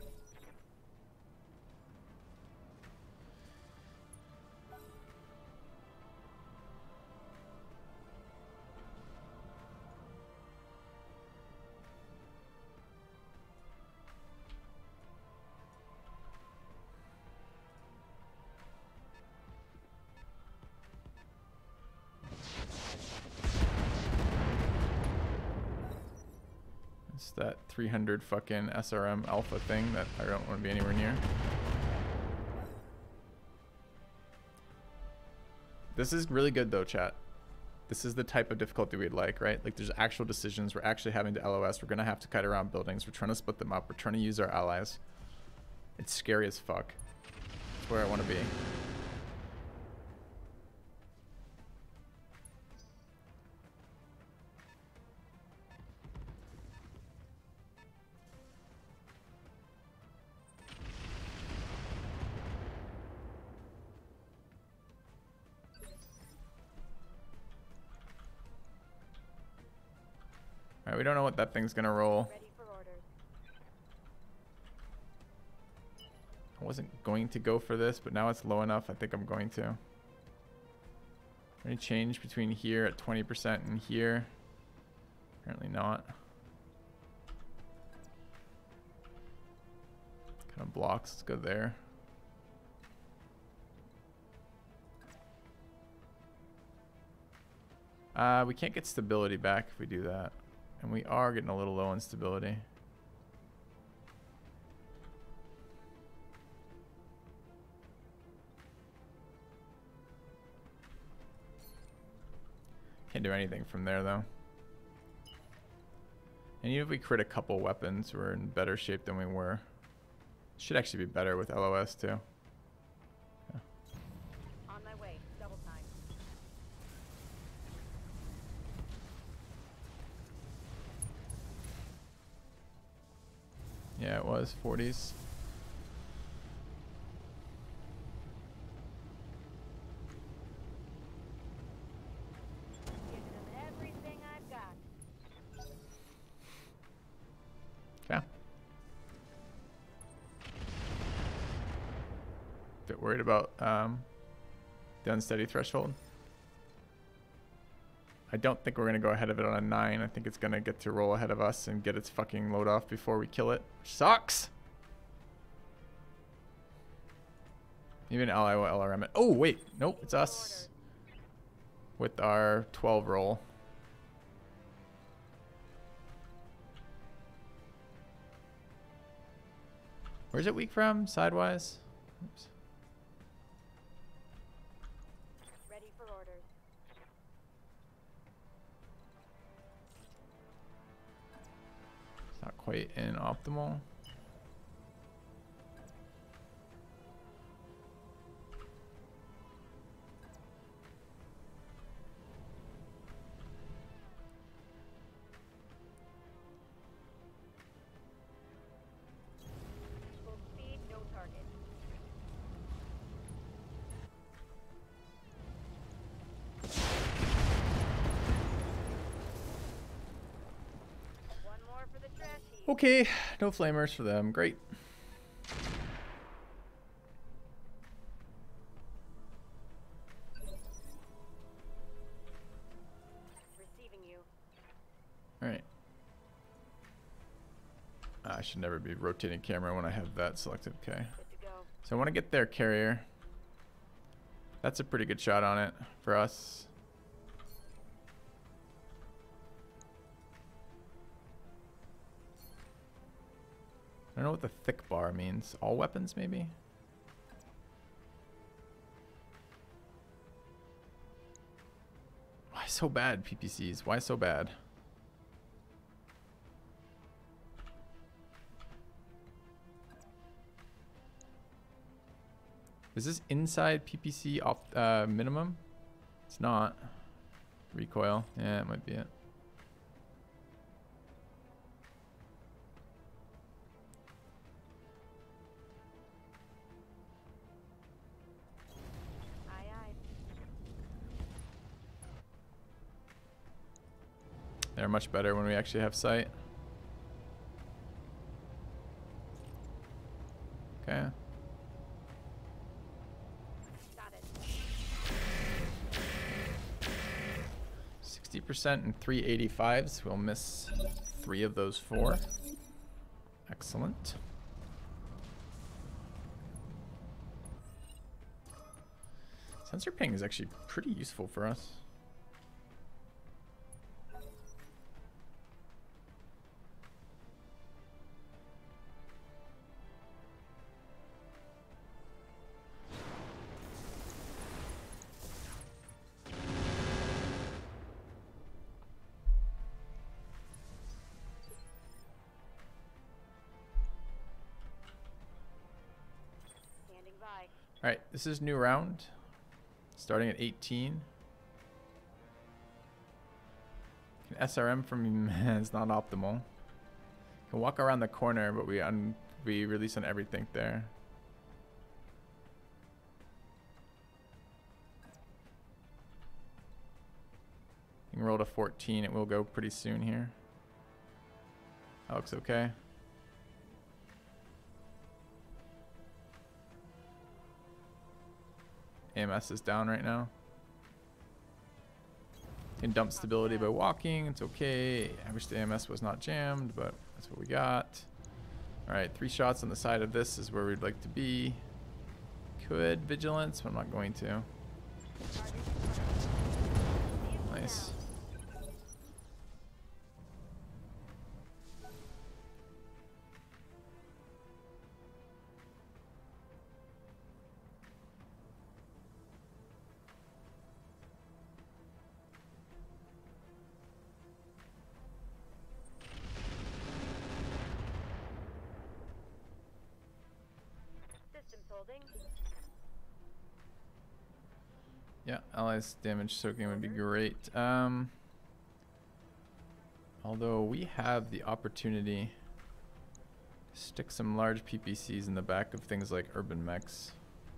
It's that 300 fucking SRM alpha thing that I don't want to be anywhere near. This is really good though, chat. This is the type of difficulty we'd like, right? Like there's actual decisions. We're actually having to LOS. We're going to have to kite around buildings. We're trying to split them up. We're trying to use our allies. It's scary as fuck. It's where I want to be. Alright, we don't know what that thing's gonna roll. Ready for orders. I wasn't going to go for this, but now it's low enough. I think I'm going to. Any change between here at 20% and here? Apparently not. Kind of blocks. Let's go there. We can't get stability back if we do that. And we are getting a little low on stability. Can't do anything from there though. And even if we crit a couple weapons, we're in better shape than we were. Should actually be better with LOS too. Yeah. On my way. Double time. Yeah, it was 40s. Giving them everything I've got. Yeah. Bit worried about the unsteady threshold. I don't think we're going to go ahead of it on a 9. I think it's going to get to roll ahead of us and get its fucking load off before we kill it. Which sucks! Even ally will LRM it. Oh, wait. Nope, it's us. With our 12 roll. Where's it weak from? Sidewise? Oops. Ready for orders. It's not quite in optimal. Full speed, no target. One more for the trash heap. Okay, no flamers for them. Great. Receiving you. Alright. I should never be rotating camera when I have that selected. Okay. Good to go. So I want to get their carrier. That's a pretty good shot on it for us. I don't know what the thick bar means. All weapons, maybe? so bad, PPCs? Why so bad? Is this inside PPC off minimum? It's not. Recoil. Yeah, it might be it. They're much better when we actually have sight. Okay. Got it. 60% and 385s. We'll miss 3 of those 4. Excellent. Sensor ping is actually pretty useful for us. All right, this is new round, starting at 18. SRM from is not optimal. Can walk around the corner, but we release on everything there. You can roll to 14. It will go pretty soon here. That looks okay. AMS is down right now. Can dump stability by walking. It's okay. I wish the AMS was not jammed, but that's what we got. All right, 3 shots on the side of this is where we'd like to be. Could vigilance, but I'm not going to. Nice. Yeah, allies damage soaking would be great. Although we have the opportunity to stick some large PPCs in the back of things like urban mechs,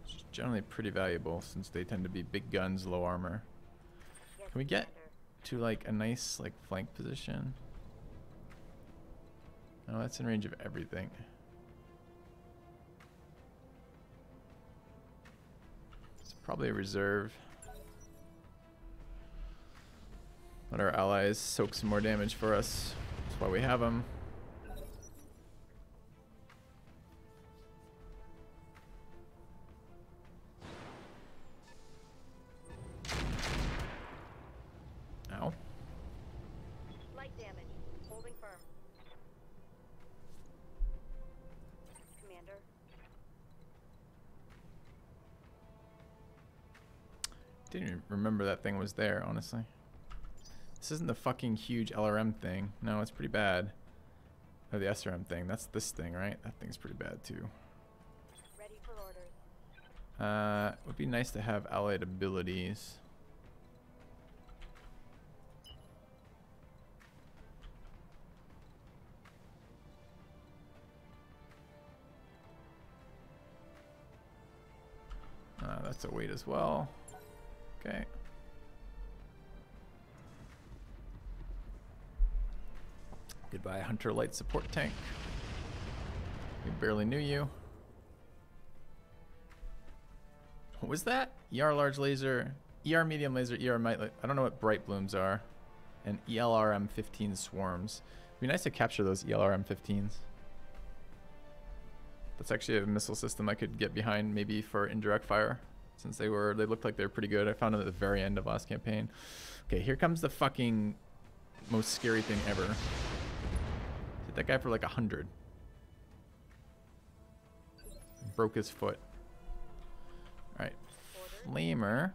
which is generally pretty valuable since they tend to be big guns, low armor. Can we get to like a nice like flank position? Oh, that's in range of everything. It's probably a reserve. Let our allies soak some more damage for us. That's why we have them. Ow. Light damage. Holding firm. Commander. Didn't even remember that thing was there, honestly. This isn't the fucking huge LRM thing. No, it's pretty bad. Oh, the SRM thing. That's this thing, right? That thing's pretty bad too. Ready for orders. It would be nice to have allied abilities. That's a weight as well. Okay. Goodbye, Hunter Light Support Tank. We barely knew you. What was that? ER Large Laser, ER Medium Laser, ER Might. I don't know what Bright Blooms are. And ELRM 15 Swarms. It'd be nice to capture those ELRM 15s. That's actually a missile system I could get behind maybe for indirect fire. Since they looked like they were pretty good. I found them at the very end of last campaign. Okay, here comes the fucking most scary thing ever. Hit that guy for like 100. Broke his foot. Alright. Flamer.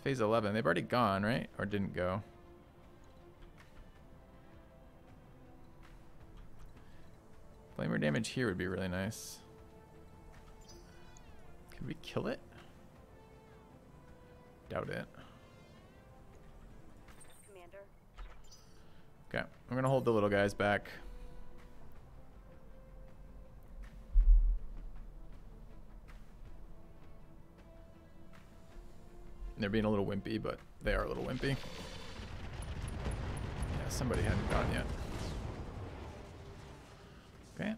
phase 11. They've already gone, right? Or didn't go. Flamer damage here would be really nice. Could we kill it? Doubt it. Commander. Okay, I'm gonna hold the little guys back. They're being a little wimpy, but they are a little wimpy. Yeah, somebody hadn't gone yet. Okay.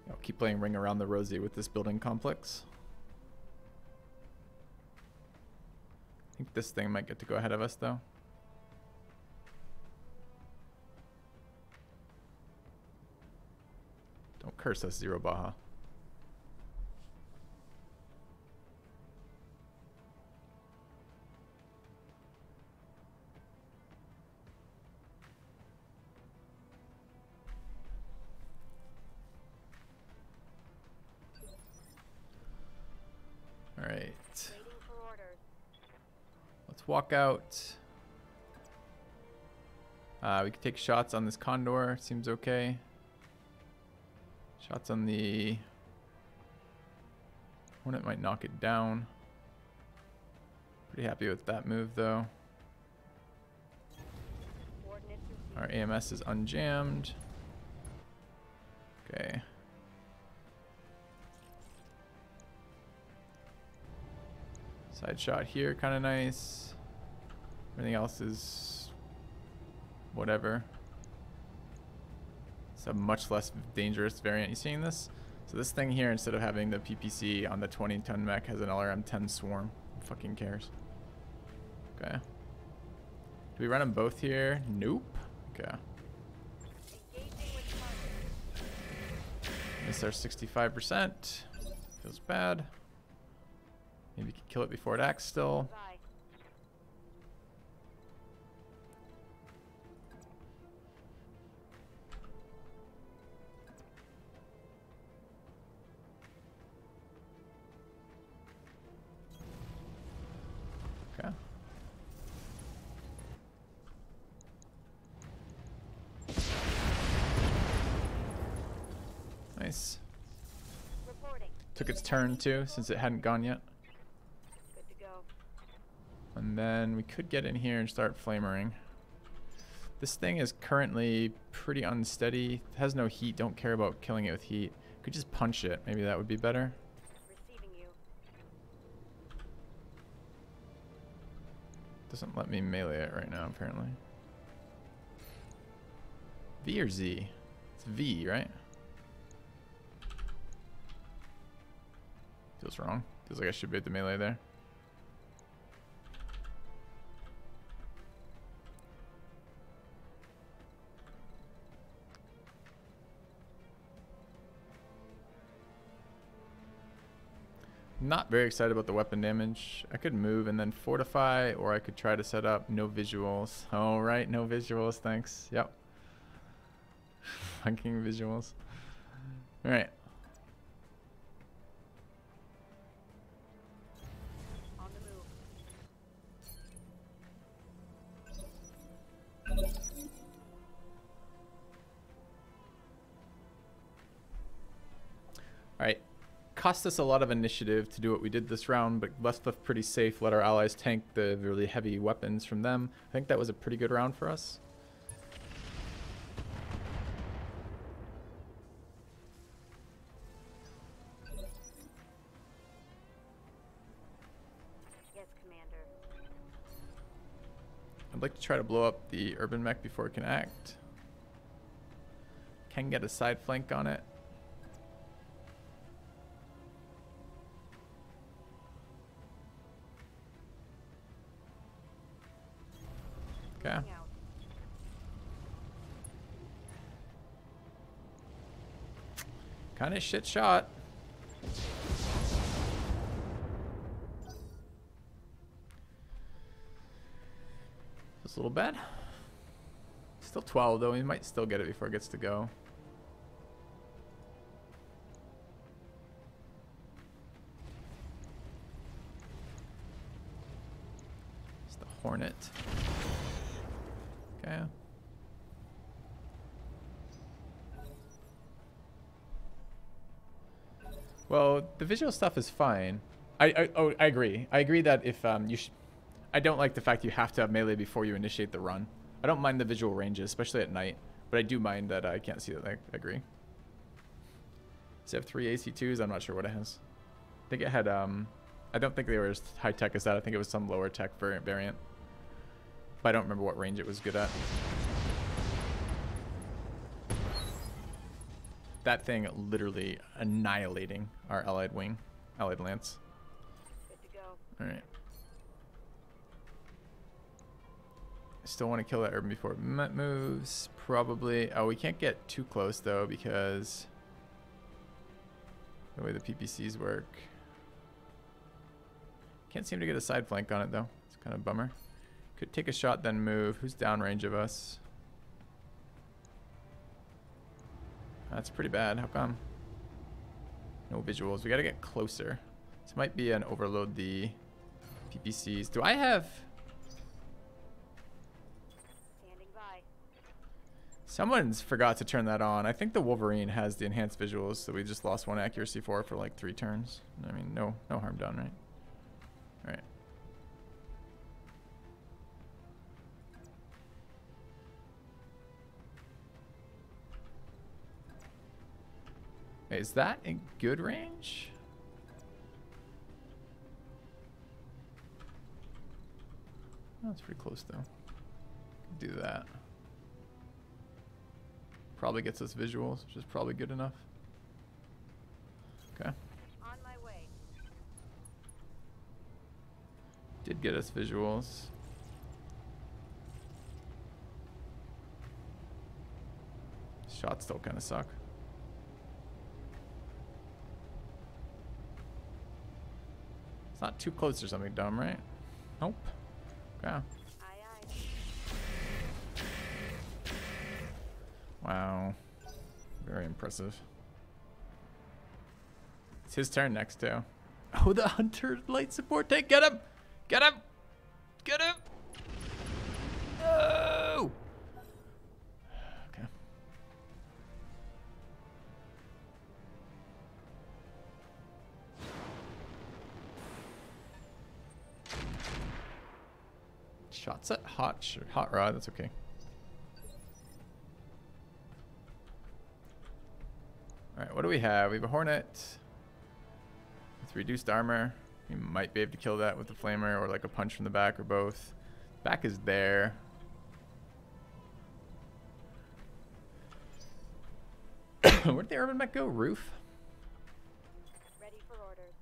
I'll keep playing Ring Around the Rosie with this building complex. I think this thing might get to go ahead of us, though. Don't curse us, Zero Baja. All right. Waiting for orders. Let's walk out. We could take shots on this Condor. Seems okay. Shots on the Hornet might knock it down. Pretty happy with that move, though. Coordinates received. Our AMS is unjammed. Okay. Side shot here, kind of nice. Everything else is whatever. It's a much less dangerous variant. You seeing this? So this thing here, instead of having the PPC on the 20-ton mech, has an LRM-10 swarm. Who fucking cares? Okay. Do we run them both here? Nope. Okay. Engaging with target. Miss our 65%. Feels bad. Maybe we could kill it before it acts still. Bye. Okay. Nice. Reporting. Took its turn too, since it hadn't gone yet. Good to go. And then we could get in here and start flamering. This thing is currently pretty unsteady. It has no heat. Don't care about killing it with heat. Could just punch it. Maybe that would be better. Receiving you. Doesn't let me melee it right now, apparently. V or Z? It's V, right? Feels wrong. Feels like I should be at the melee there. Not very excited about the weapon damage. I could move and then fortify, or I could try to set up no visuals. Oh, right, no visuals, thanks. Yep. Fucking visuals. All right. On the move. All right. Cost us a lot of initiative to do what we did this round, but left us pretty safe. Let our allies tank the really heavy weapons from them. I think that was a pretty good round for us. Yes, Commander. I'd like to try to blow up the urban mech before it can act. Can get a side flank on it. Okay. Out. Kind of shit shot. It's a little bad. Still 12 though. He might still get it before it gets to go. It's the Hornet. Okay. Well, the visual stuff is fine. I agree. I agree that if you I don't like the fact you have to have melee before you initiate the run. I don't mind the visual ranges, especially at night, but I do mind that I can't see it. I agree. Does it have 3 AC2s? I'm not sure what it has. I think it had I don't think they were as high tech as that. I think it was some lower tech variant. But I don't remember what range it was good at. That thing literally annihilating our allied wing, allied lance. Good to go. All right. I still want to kill that urban before it moves. Probably. Oh, we can't get too close though because the way the PPCs work. Can't seem to get a side flank on it though. It's kind of a bummer. Could take a shot then move. Who's downrange of us? That's pretty bad. How come? No visuals. We gotta get closer. This might be an overload the PPCs. Do I have... Standing by. Someone's forgot to turn that on. I think the Wolverine has the enhanced visuals, so we just lost 1 accuracy for like 3 turns. I mean, no harm done, right? All right. Hey, is that in good range? Oh, that's pretty close though. Could do that. Probably gets us visuals, which is probably good enough. Okay. On my way. Did get us visuals. Shots still kind of suck. It's not too close or something dumb, right? Nope. Okay. Aye, aye. Wow. Very impressive. It's his turn next too. Oh, the Hunter light support tank. Get him! Get him! Get him! No! Okay. Shots at hot rod. That's okay. All right, what do we have? We have a Hornet with reduced armor. We might be able to kill that with the flamer or like a punch from the back or both. Back is there. Where'd the urban mech go? Roof? Ready for orders.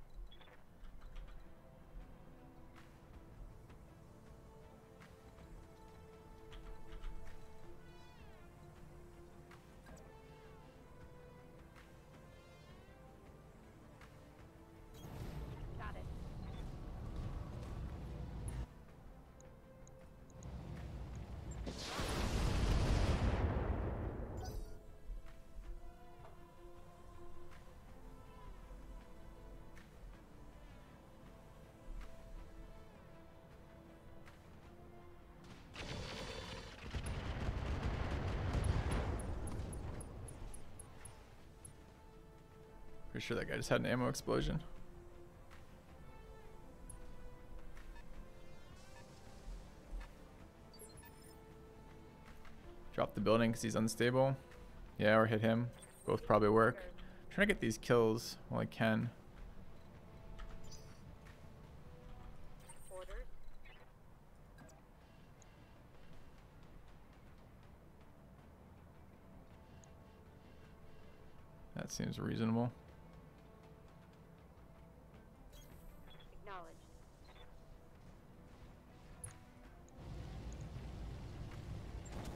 Got it. Pretty sure that guy just had an ammo explosion. Drop the building because he's unstable. Yeah, or hit him. Both probably work. I'm trying to get these kills while I can. Orders. That seems reasonable. Acknowledged.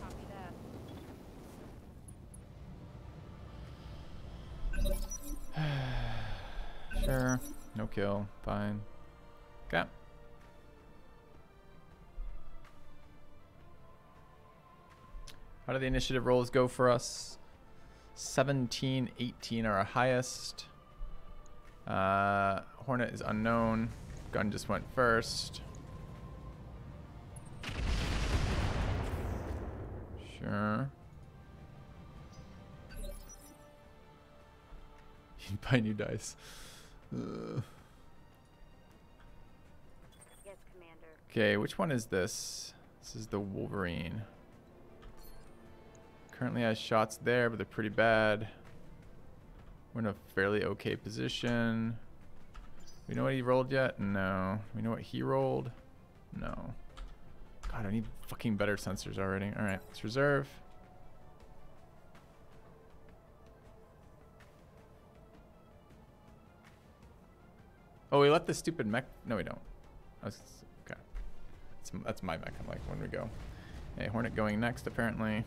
Copy that. Sure. No kill. Fine. Okay. How do the initiative rolls go for us? 17, 18 are our highest. Hornet is unknown. Gun just went first. Sure. You buy new dice. Yes, Commander. Okay, which one is this? This is the Wolverine. Currently has shots there, but they're pretty bad. We're in a fairly okay position. We know what he rolled yet? No. We know what he rolled? No. God, I need fucking better sensors already. Alright, let's reserve. Oh, we let the stupid mech... No, we don't. Okay. That's my mech. I'm like, when we go. Hey, Hornet going next, apparently.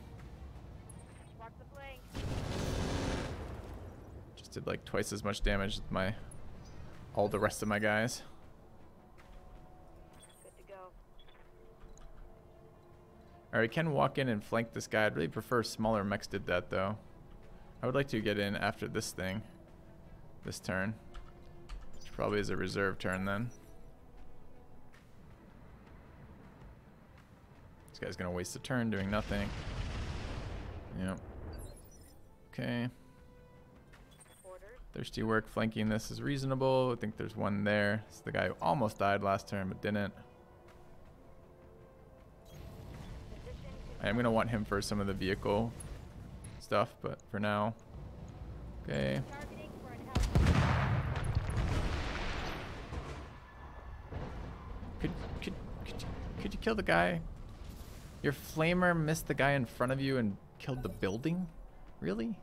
Walk the flank. Just did like twice as much damage as all the rest of my guys. Good to go. Alright, we can walk in and flank this guy. I'd really prefer smaller mechs did that, though. I would like to get in after this thing. This turn. Which probably is a reserve turn, then. This guy's gonna waste a turn doing nothing. Yep. Okay. Orders. Thirsty work flanking this is reasonable. I think there's one there. It's the guy who almost died last turn but didn't. Position. I am going to want him for some of the vehicle stuff, but for now. Okay. Targeting for an out. Could you kill the guy? Your flamer missed the guy in front of you and killed the building? Really?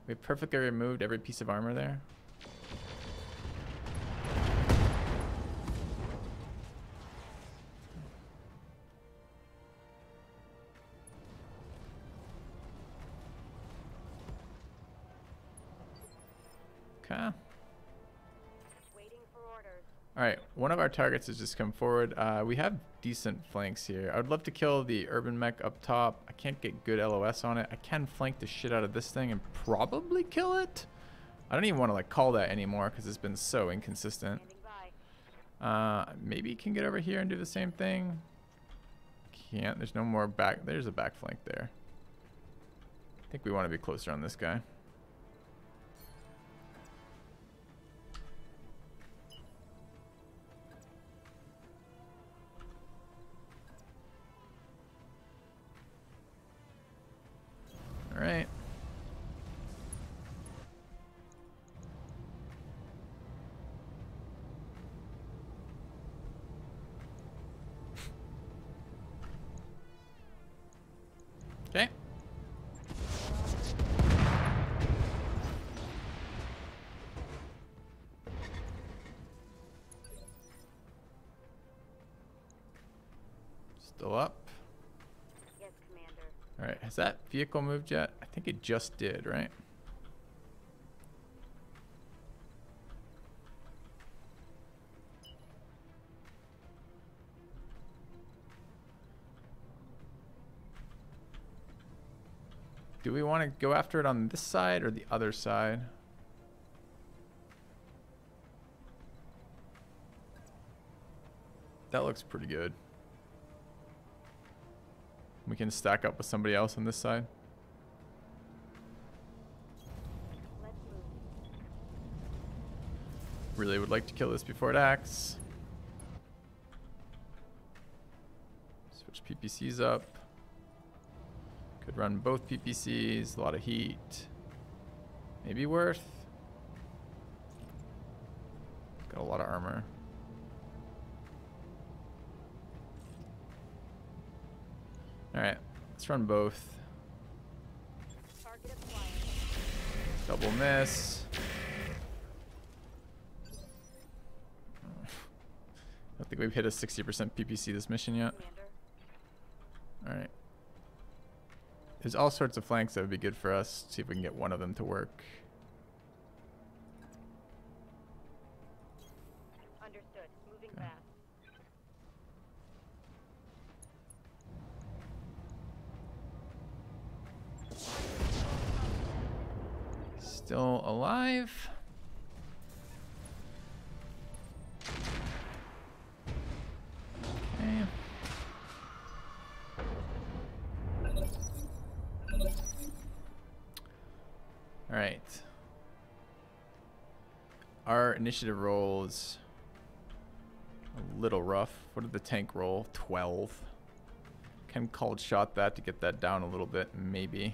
We perfectly removed every piece of armor there. Okay. Waiting for orders. Alright, one of our targets has just come forward. We have decent flanks here. I would love to kill the urban mech up top. I can't get good LOS on it. I can flank the shit out of this thing and probably kill it. I don't even want to like call that anymore because it's been so inconsistent. Standing by. Maybe can get over here and do the same thing. Can't. There's no more back. There's a back flank there. I think we want to be closer on this guy. All right. Okay. Still up. Yes, Commander. All right, has that vehicle moved yet? I think it just did, right? Do we want to go after it on this side or the other side? That looks pretty good. We can stack up with somebody else on this side. Let's move. Really would like to kill this before it acts. Switch PPCs up. Could run both PPCs, a lot of heat. Maybe worth. Got a lot of armor. Alright, let's run both. Target acquired. Double miss. I don't think we've hit a 60% PPC this mission yet. Commander. Alright. There's all sorts of flanks that would be good for us. See if we can get one of them to work. Understood. Moving Okay. fast. Still alive. Okay. All right. Our initiative roll is a little rough. What did the tank roll? 12. Can cold shot that to get that down a little bit, maybe.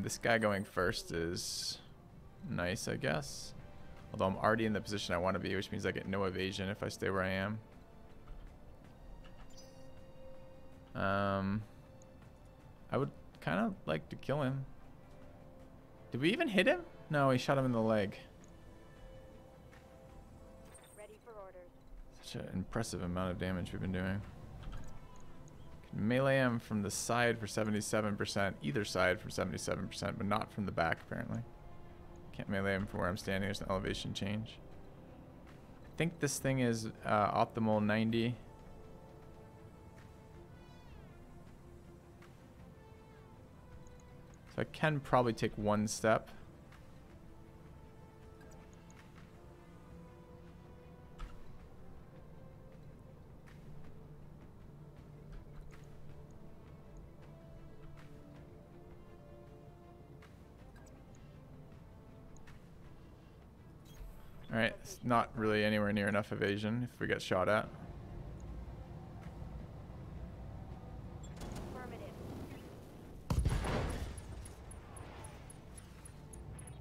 This guy going first is nice, I guess. Although I'm already in the position I want to be, which means I get no evasion if I stay where I am. I would kind of like to kill him. Did we even hit him? No, he shot him in the leg. Ready for orders. Such an impressive amount of damage we've been doing. Can melee him from the side for 77%, either side for 77%, but not from the back apparently. Can't melee him from where I'm standing. There's an elevation change. I think this thing is optimal 90. So I can probably take one step. Alright, it's not really anywhere near enough evasion if we get shot at. Affirmative.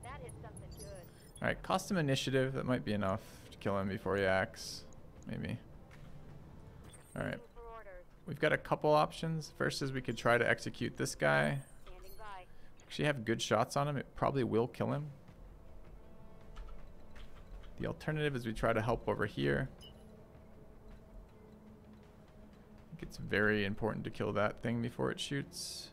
That hit something good. Alright, cost him initiative. That might be enough to kill him before he acts. Maybe. Alright. Waiting for orders. We've got a couple options. First is we could try to execute this guy. Standing by. Actually have good shots on him. It probably will kill him. The alternative is we try to help over here. I think it's very important to kill that thing before it shoots.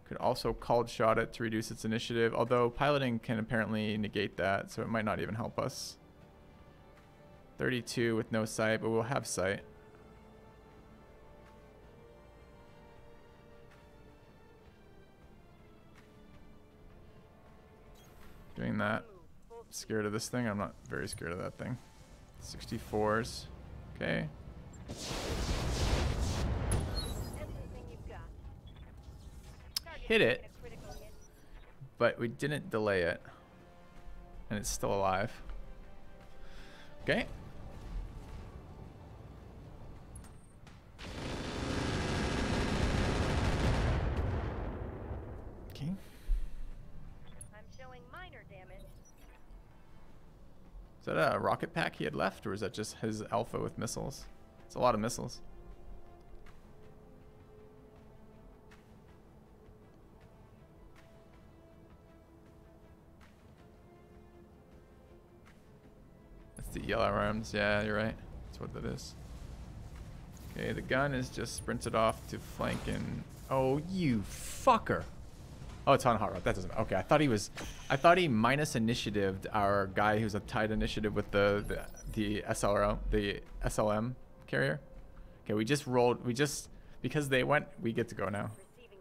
Could also cold shot it to reduce its initiative, although piloting can apparently negate that, so it might not even help us. 32 with no sight, but we'll have sight. Doing that. Scared of this thing? I'm not very scared of that thing. 64s. Okay. Everything you've got. Target Hit it, taking a critical hit. but we didn't delay it. And it's still alive. Okay. Okay. I'm showing minor damage. Is that a rocket pack he had left, or is that just his alpha with missiles? It's a lot of missiles. That's the yellow arms. Yeah, you're right. That's what that is. Okay, the gun is just sprinted off to flank and... Oh, you fucker. Oh, it's on hot rod. That doesn't... Okay, I thought he minus initiatived our guy who's a tied initiative with the SLR, the SLM carrier. Okay, we just rolled... Because they went... We get to go now.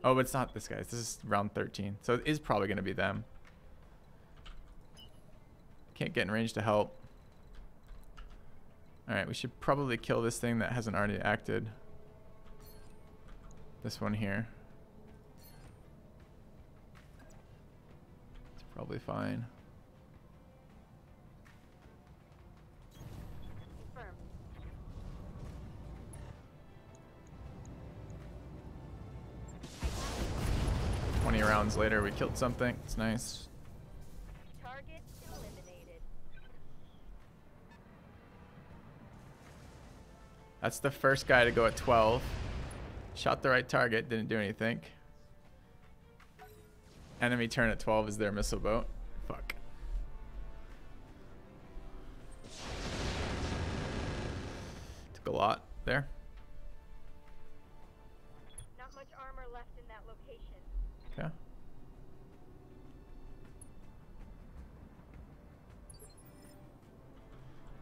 Oh, but it's not this guy. This is round 13. So it is probably going to be them. Can't get in range to help. Alright, we should probably kill this thing that hasn't already acted. This one here. It's probably fine. Confirmed. 20 rounds later, we killed something. It's nice. Target eliminated. That's the first guy to go at 12. Shot the right target, didn't do anything. Enemy turn at 12 is their missile boat. Fuck. Took a lot there. Not much armor left in that location. Okay.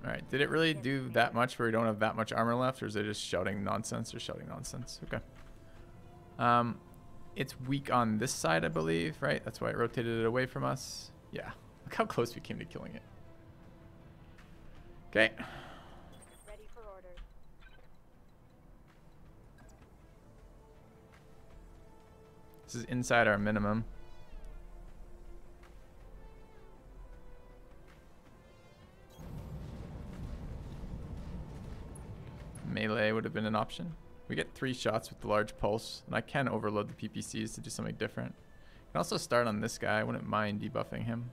Alright, did it really do that much where we don't have that much armor left, or is it just shouting nonsense or shouting nonsense? Okay. It's weak on this side, I believe, right? That's why it rotated it away from us. Yeah. Look how close we came to killing it. Okay. Ready for orders. This is inside our minimum. Melee would have been an option. We get 3 shots with the large pulse, and I can overload the PPCs to do something different. I can also start on this guy. I wouldn't mind debuffing him.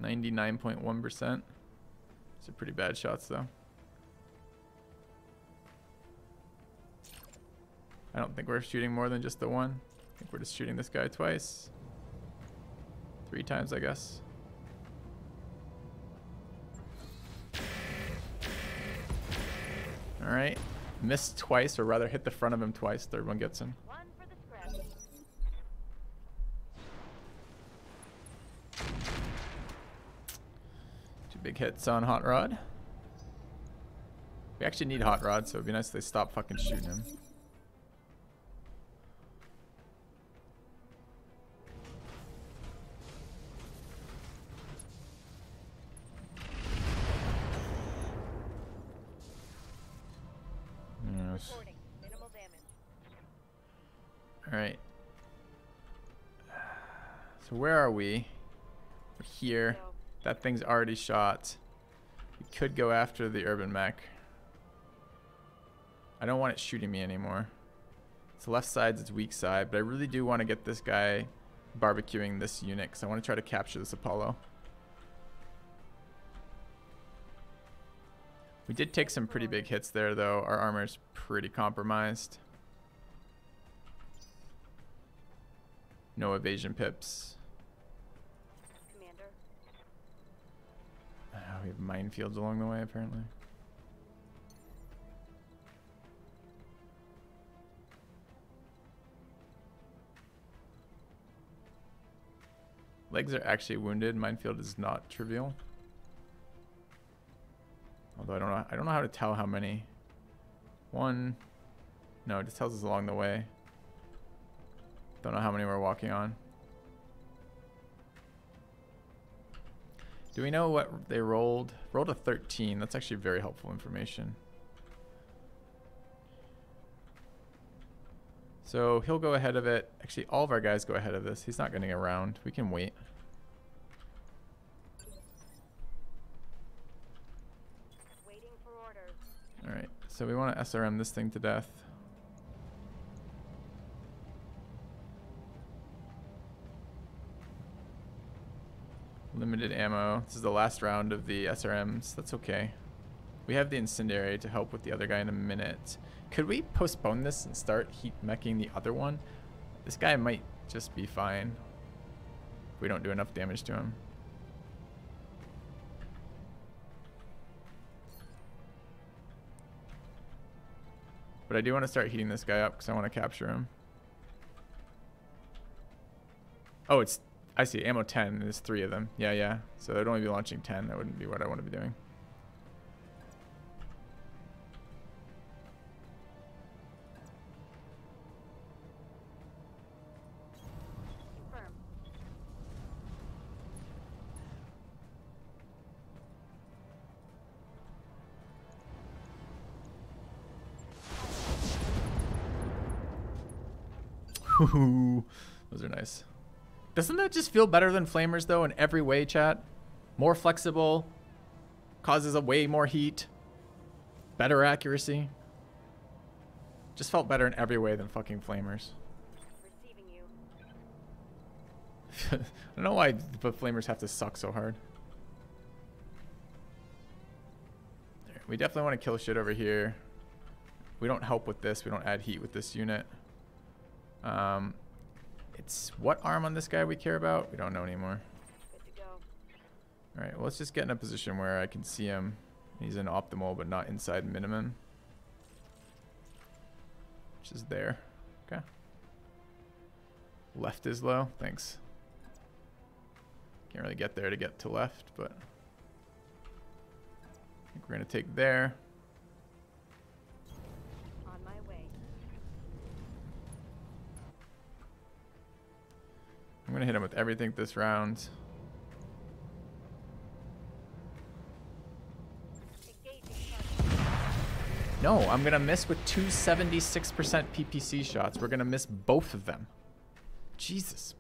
(99.1%). These are pretty bad shots, though. I don't think we're shooting more than just the one. I think we're just shooting this guy twice. 3 times, I guess. Alright. Missed twice, or rather hit the front of him twice. Third one gets him. One for the scrap. 2 big hits on Hot Rod. We actually need Hot Rod, so it'd be nice if they stop fucking shooting him. Reporting. Minimal damage. Alright. So where are we? We're here. Go. That thing's already shot. We could go after the urban mech. I don't want it shooting me anymore. It's left side's its weak side, but I really do want to get this guy barbecuing this unit because I want to try to capture this Apollo. We did take some pretty big hits there, though. Our armor's pretty compromised. No evasion pips. Commander. We have minefields along the way, apparently. Legs are actually wounded. Minefield is not trivial. Although I don't know how to tell how many. 1. No, it just tells us along the way. Don't know how many we're walking on. Do we know what they rolled? Rolled a 13. That's actually very helpful information. So he'll go ahead of it. Actually, all of our guys go ahead of this. He's not getting around. We can wait. Waiting for orders. Alright, so we want to SRM this thing to death. Limited ammo. This is the last round of the SRMs. That's okay. We have the incendiary to help with the other guy in a minute. Could we postpone this and start heat meching the other one? This guy might just be fine if we don't do enough damage to him. But I do want to start heating this guy up because I want to capture him. Oh, I see, ammo 10. There's 3 of them. Yeah. So I'd only be launching 10. That wouldn't be what I want to be doing. Confirm. Those are nice. Doesn't that just feel better than flamers though in every way, chat? More flexible, causes a way more heat, better accuracy. Just felt better in every way than fucking flamers. Receiving you. I don't know why the flamers have to suck so hard. We definitely want to kill shit over here. We don't help with this. We don't add heat with this unit. It's what arm on this guy we care about? We don't know anymore. Good to go. Alright, well, let's just get in a position where I can see him. He's in optimal, but not inside minimum. which is there. Okay. Left is low. Thanks. Can't really get there to get to left, but I think we're gonna take there. On my way. I'm gonna hit him with everything this round. No, I'm gonna miss with 276% PPC shots. We're gonna miss both of them. Jesus.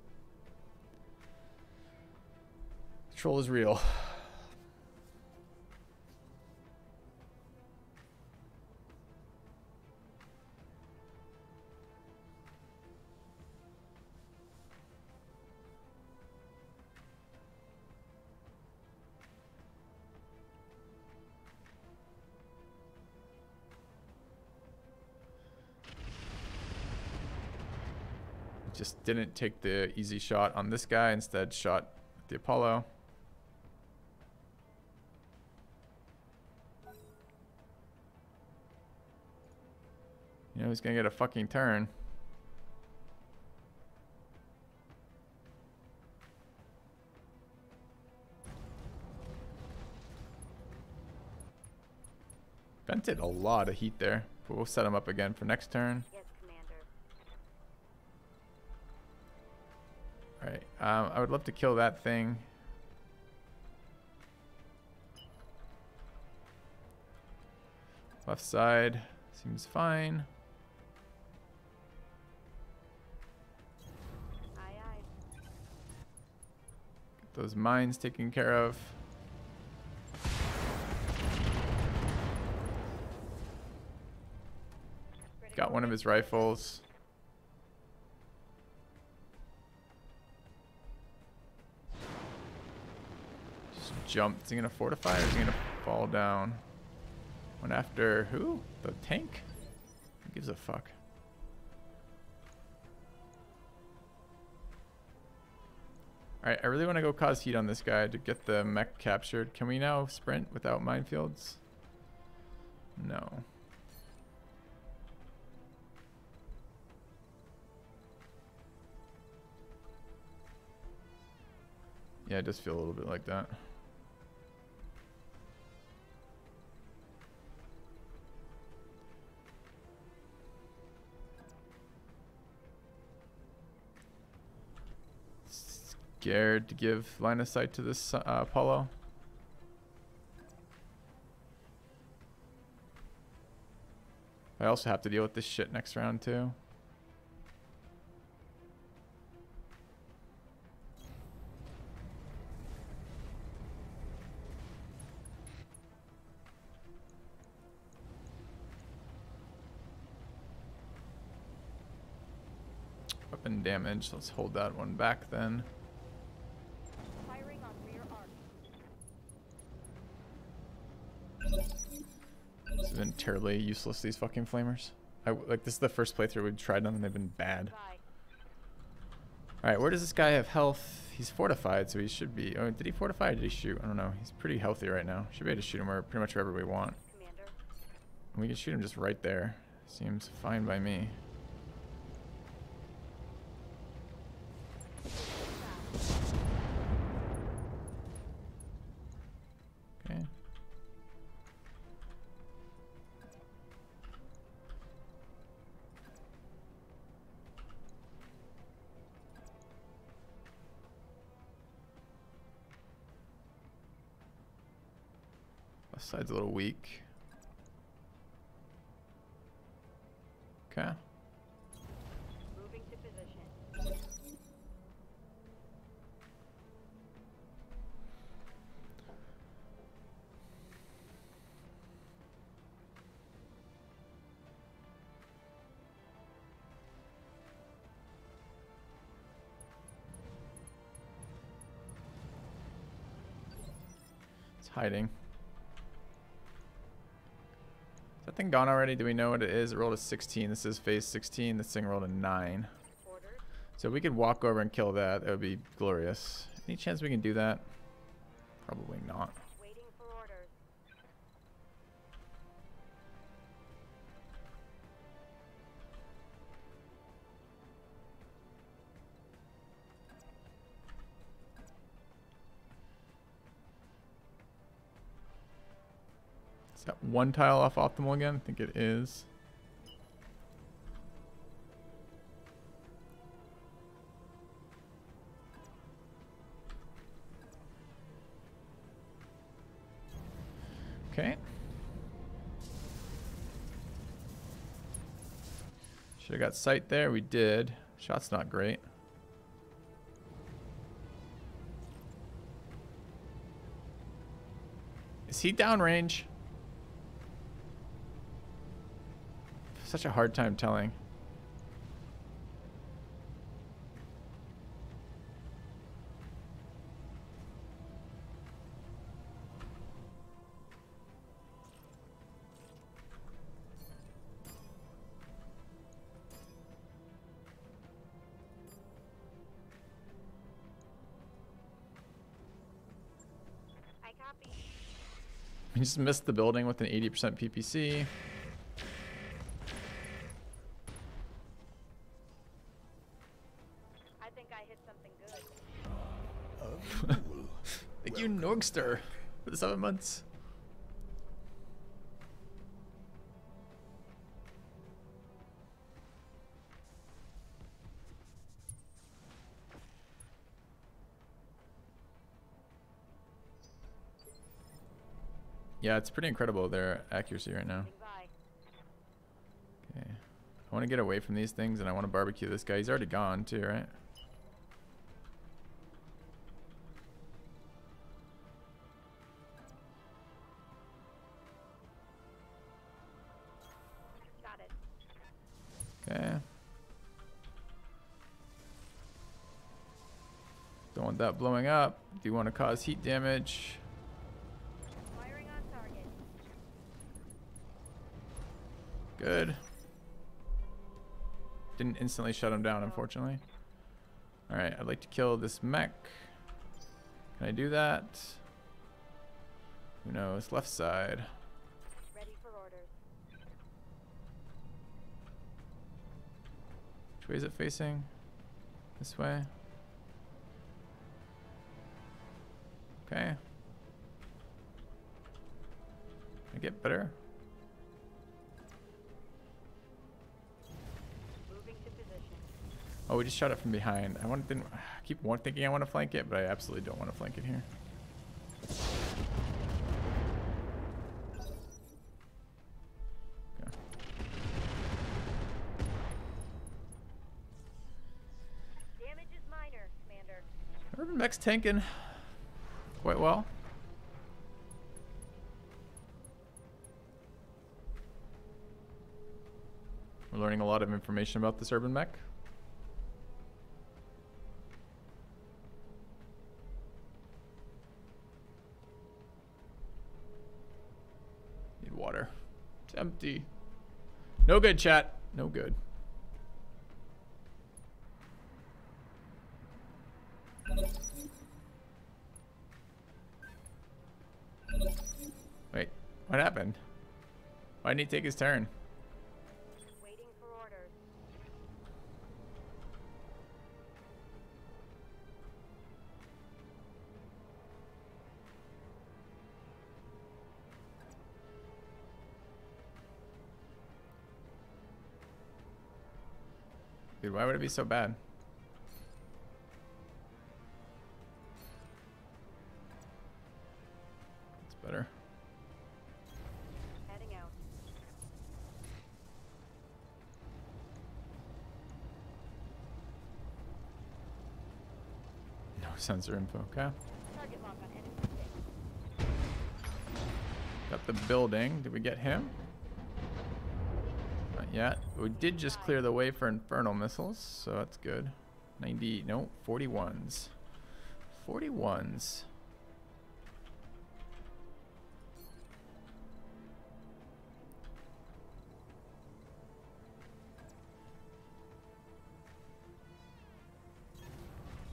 Troll is real. Just didn't take the easy shot on this guy, instead shot at the Apollo. You know he's gonna get a fucking turn. Vented a lot of heat there, but we'll set him up again for next turn. Yes, Commander. Alright, I would love to kill that thing. Left side seems fine. Aye, aye. Get those mines taken care of. Got one of his rifles. Just jump. Is he gonna fortify or is he gonna fall down? Went after who? The tank? Who gives a fuck? Alright, I really want to go cause heat on this guy to get the mech captured. Can we now sprint without minefields? No. Yeah, it does feel a little bit like that. Scared to give line of sight to this Apollo. I also have to deal with this shit next round too. Weapon damage. Let's hold that one back then. Firing on rear arc. This has been terribly useless, these fucking flamers. Like, this is the first playthrough we've tried them and they've been bad. Alright, where does this guy have health? He's fortified, so he should be... Oh, did he fortify or did he shoot? I don't know. He's pretty healthy right now. Should be able to shoot him pretty much wherever we want. Commander. And we can shoot him just right there. Seems fine by me. Okay. Left side's a little weak. Okay. Moving to position. It's hiding. Is that thing gone already? Do we know what it is? It rolled a 16. This is phase 16. This thing rolled a 9. Orders. So if we could walk over and kill that, that would be glorious. Any chance we can do that? Probably not. Waiting for orders. Is that one tile off optimal again? I think it is. Okay. Should have got sight there. We did. Shot's not great. Is he downrange? Such a hard time telling. I copy. We just missed the building with an 80% PPC. I think I hit something good. Thank you, Norgster, for the 7 months. Yeah, it's pretty incredible, their accuracy right now. Bye. Okay. I want to get away from these things, and I want to barbecue this guy. He's already gone, too, right? Got it. Okay. Don't want that blowing up. Do want to cause heat damage. Firing on target. Good. Didn't instantly shut him down, unfortunately. Alright, I'd like to kill this mech. Can I do that? Who knows? Left side. Ready for orders. Which way is it facing? This way? Okay. I get better. Moving to position. Oh, we just shot it from behind. I keep thinking I want to flank it, but I absolutely don't want to flank it here. Okay. Damage is minor, Commander. Urban mech's tanking quite well. We're learning a lot of information about this urban mech. Need water. It's empty. No good, chat. No good. Wait, what happened? Why didn't he take his turn? Waiting for orders. Dude, why would it be so bad? It's better. Heading out. No sensor info, okay. Target lock on enemy stick. Got the building. Did we get him? Not yet. We did just clear the way for infernal missiles, so that's good. 90, no, 41s. 41s.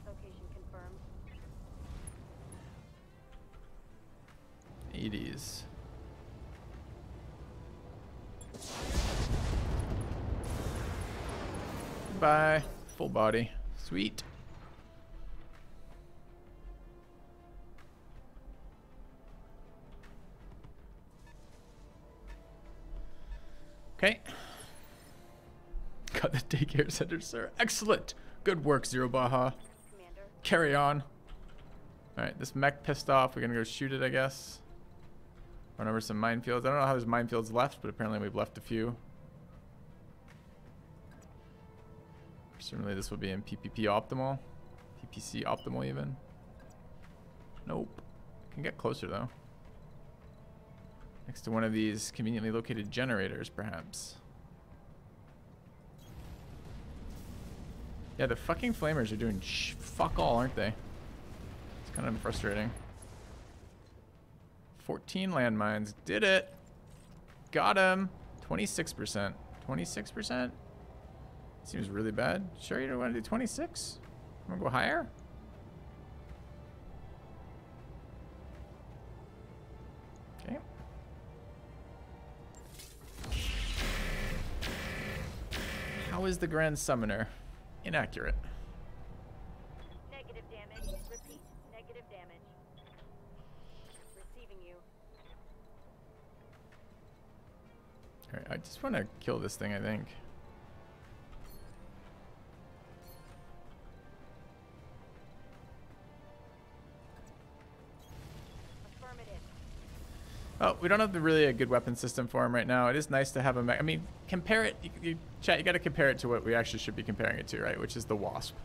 Location confirmed. 80s. Goodbye. Full body. Sweet. Okay. Got the daycare center, sir. Excellent. Good work, Zero Baja. Commander. Carry on. Alright, this mech pissed off. We're gonna go shoot it, I guess. Run over some minefields. I don't know how there's minefields left, but apparently we've left a few. Presumably this will be in PPP optimal. PPC optimal even. Nope. Can get closer though. Next to one of these conveniently located generators, perhaps. Yeah, the fucking flamers are doing fuck all, aren't they? It's kind of frustrating. 14 landmines. Did it. Got him. 26%. 26%? Seems really bad. Sure you don't want to do 26? Want to go higher? Okay. How is the Grand Summoner? Inaccurate. Negative damage. Repeat. Negative damage. Receiving you. Alright, I just want to kill this thing, I think. Affirmative. Oh, we don't have really a good weapon system for him right now. It is nice to have a mech. I mean, compare it. Chat, you got to compare it to what we actually should be comparing it to, right? Which is the Wasp.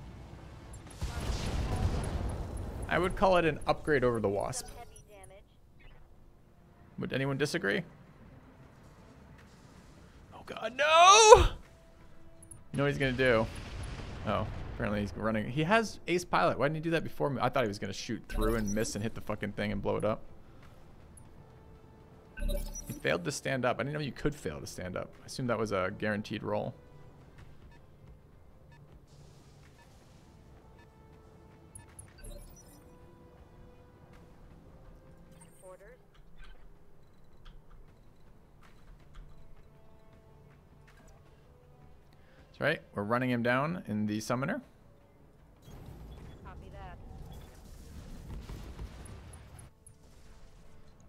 I would call it an upgrade over the Wasp. Some heavy damage. Would anyone disagree? Oh god, no! You know what he's gonna do? Oh, apparently he's running. He has Ace Pilot. Why didn't he do that before me? I thought he was gonna shoot through and miss and hit the fucking thing and blow it up. He failed to stand up. I didn't know you could fail to stand up. I assumed that was a guaranteed roll. Orders. That's right. We're running him down in the summoner. Copy that.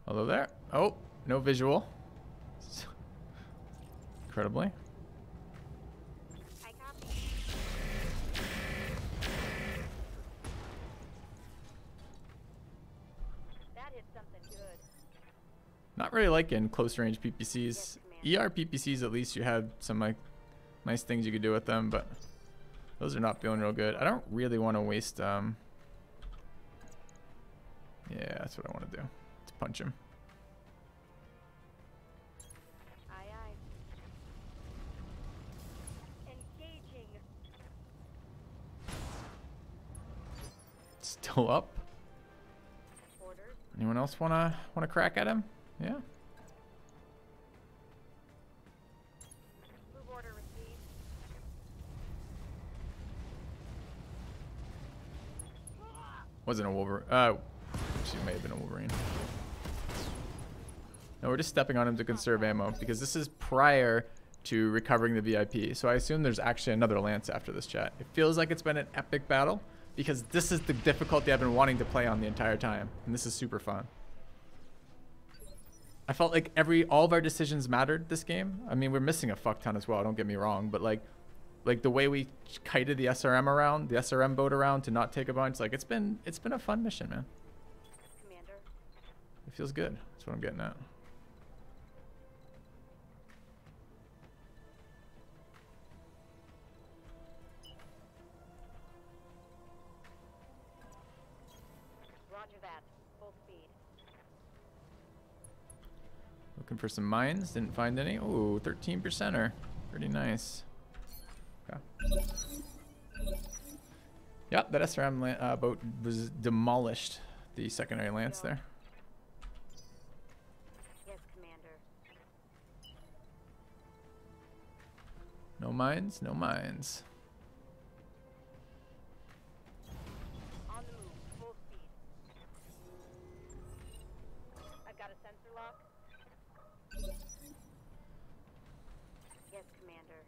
Hello there. Oh, no visual. Incredibly. I copy. That hit something good. Not really liking close range PPCs. Yes, Commander. ER PPCs, at least you had some like nice things you could do with them, but those are not feeling real good. I don't really want to waste. Yeah, that's what I want to do. Let's punch him. Aye, aye. Engaging. Still up. Orders. Anyone else wanna crack at him? Yeah. Move order received. Wasn't a Wolverine. She may have been a Wolverine. No, we're just stepping on him to conserve ammo because this is prior to recovering the VIP. So I assume there's actually another Lance after this, chat. It feels like it's been an epic battle because this is the difficulty I've been wanting to play on the entire time. And this is super fun. I felt like all of our decisions mattered this game. I mean, we're missing a fuck ton as well, don't get me wrong, but like the way we kited the SRM around, the SRM boat around to not take a bunch, like it's been a fun mission, man. Commander. It feels good. That's what I'm getting at. Roger that. Full speed. Looking for some mines. Didn't find any. Oh, 13%er. Pretty nice. Okay. Yep, that SRM boat was demolished. The secondary lance there. Yes, Commander. No mines, no mines. On the move. Full speed. I've got a sensor lock. Yes, Commander.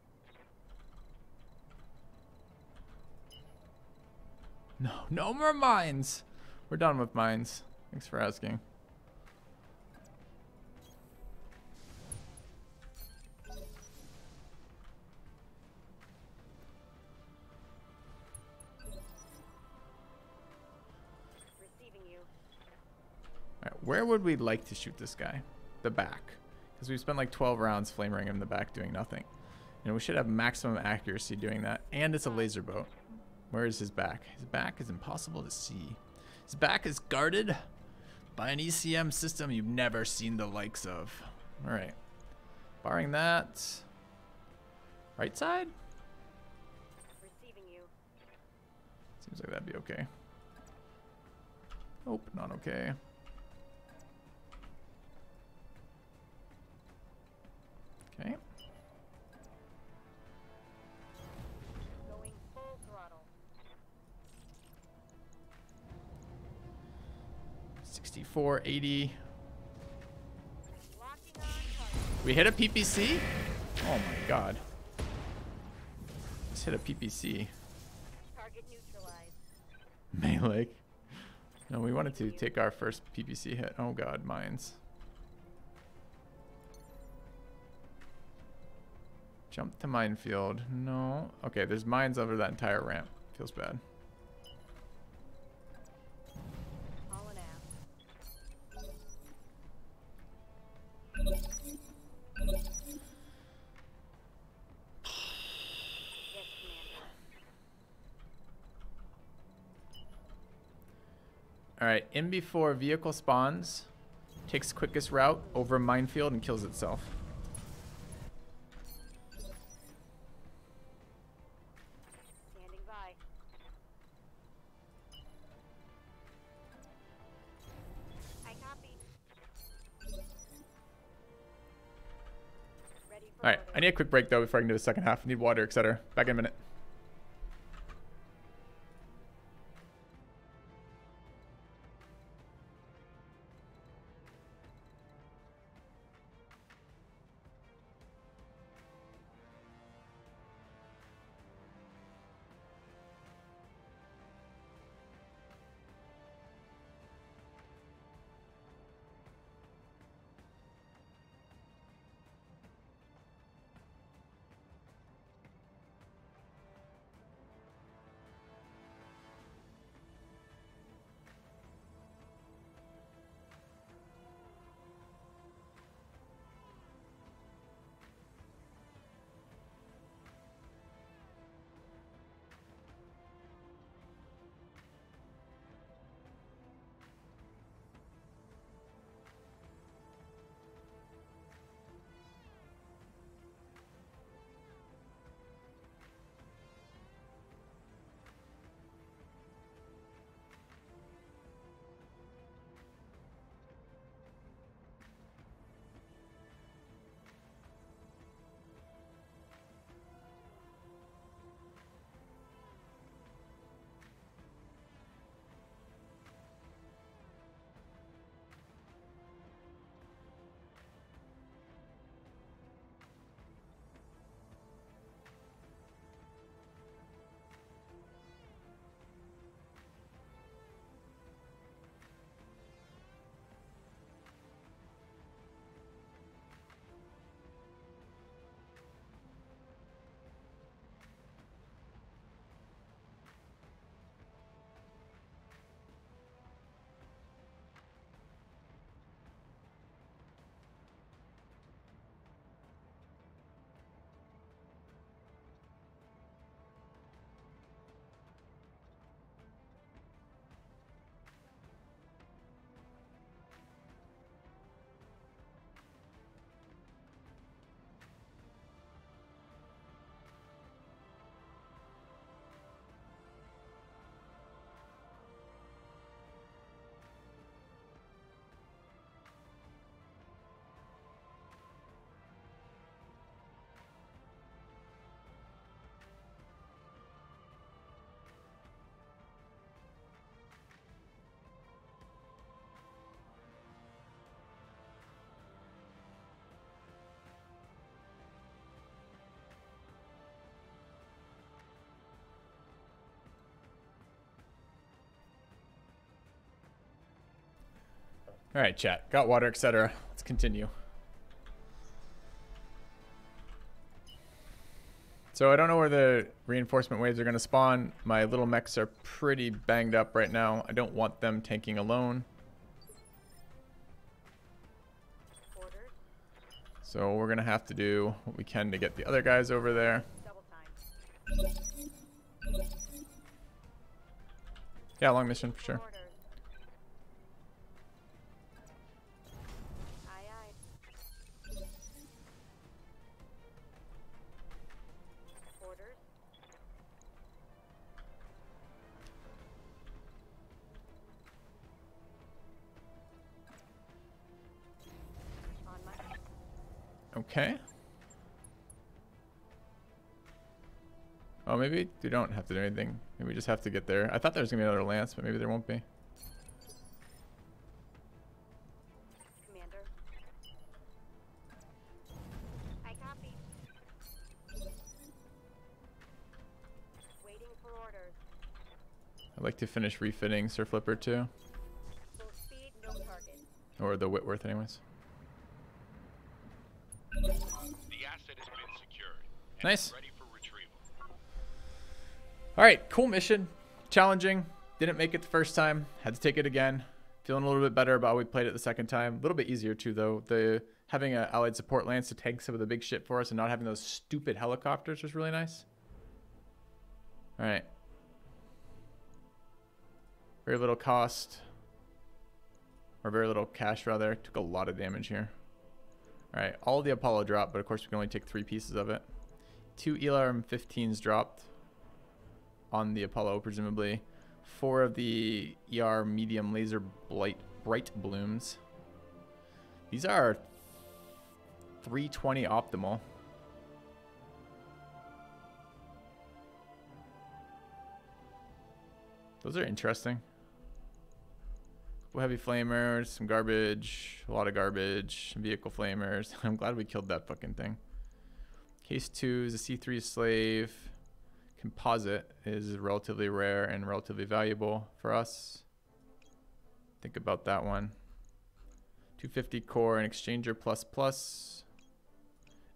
No more mines. We're done with mines. Thanks for asking. Where would we like to shoot this guy? The back. Because we spent like 12 rounds flame ring him in the back doing nothing. And we should have maximum accuracy doing that. And it's a laser boat. Where is his back? His back is impossible to see. His back is guarded by an ECM system you've never seen the likes of. Alright. Barring that. Right side? Receiving you. Seems like that'd be okay. Nope, not okay. Okay. Going full throttle. 64, 80. Locking on target. We hit a PPC? Oh my god. Let's hit a PPC. Target neutralized. Melee. No, we wanted to take our first PPC hit. Oh god, mines. Jump to minefield. No. Okay, there's mines over that entire ramp. Feels bad. All in aft. Yes, Commander. Alright, in before vehicle spawns. Takes quickest route over minefield and kills itself. Standing by. I copy. Ready for Alright, order. I need a quick break though before I can do the second half. I need water, etc. Back in a minute. All right, chat. Got water, etc. Let's continue. So I don't know where the reinforcement waves are going to spawn. My little mechs are pretty banged up right now. I don't want them tanking alone. So we're going to have to do what we can to get the other guys over there. Double time. Yeah, long mission for sure. Orders. Aye, aye. Orders. On my. Okay. Oh, maybe we don't have to do anything. Maybe we just have to get there. I thought there was going to be another lance, but maybe there won't be. Commander. I copy. Waiting for orders. I'd like to finish refitting Sir Flipper too. Full speed, no target. Or the Whitworth anyways. The asset has been secured. And Nice. is ready for retrieval. Alright, cool mission. Challenging. Didn't make it the first time. Had to take it again. Feeling a little bit better about how we played it the second time. A little bit easier too though. Having an allied support lance to tank some of the big shit for us and not having those stupid helicopters was really nice. Alright. Very little cost. Or very little cash rather. Took a lot of damage here. Alright, all the Apollo dropped, but of course we can only take 3 pieces of it. 2 ELRM-15s dropped on the Apollo, presumably. 4 of the ER medium laser bright blooms. These are 320 optimal. Those are interesting. Heavy flamers, some garbage, a lot of garbage, vehicle flamers. I'm glad we killed that fucking thing. Case 2 is a C3 slave. Composite is relatively rare and relatively valuable for us. Think about that one. 250 core and exchanger plus.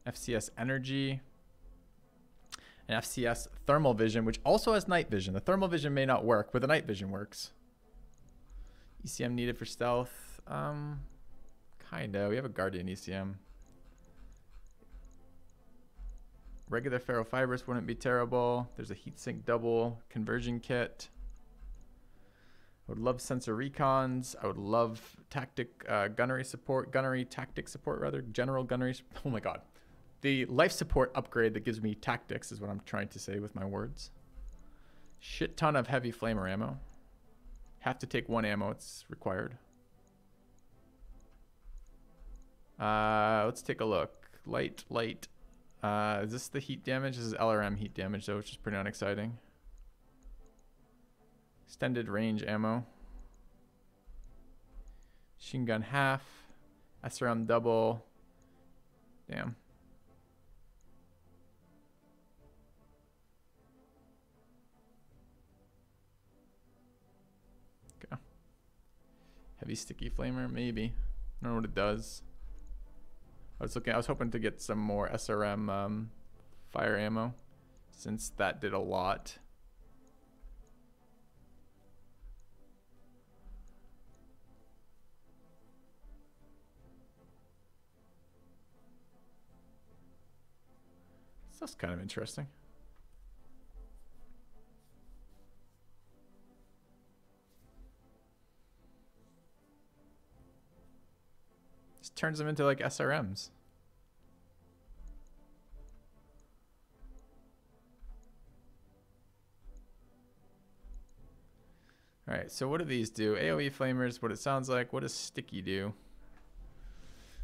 FCS energy. And FCS thermal vision, which also has night vision. The thermal vision may not work, but the night vision works. ECM needed for stealth. Kinda. We have a Guardian ECM. Regular ferrofibrous wouldn't be terrible. There's a heatsink double conversion kit. I would love sensor recons. I would love tactic gunnery support. Gunnery tactic support rather. General gunnery. Oh my god. The life support upgrade that gives me tactics is what I'm trying to say with my words. Shit ton of heavy flamer ammo. Have to take 1 ammo, it's required. Let's take a look. Light. Is this the heat damage? This is LRM heat damage though, which is pretty unexciting. Extended range ammo. Machine gun half. SRM double. Damn. Heavy sticky flamer, maybe. I don't know what it does. I was hoping to get some more SRM fire ammo, since that did a lot. So that's kind of interesting. Turns them into like SRMs. All right, so what do these do? AoE flamers, what it sounds like. What does sticky do?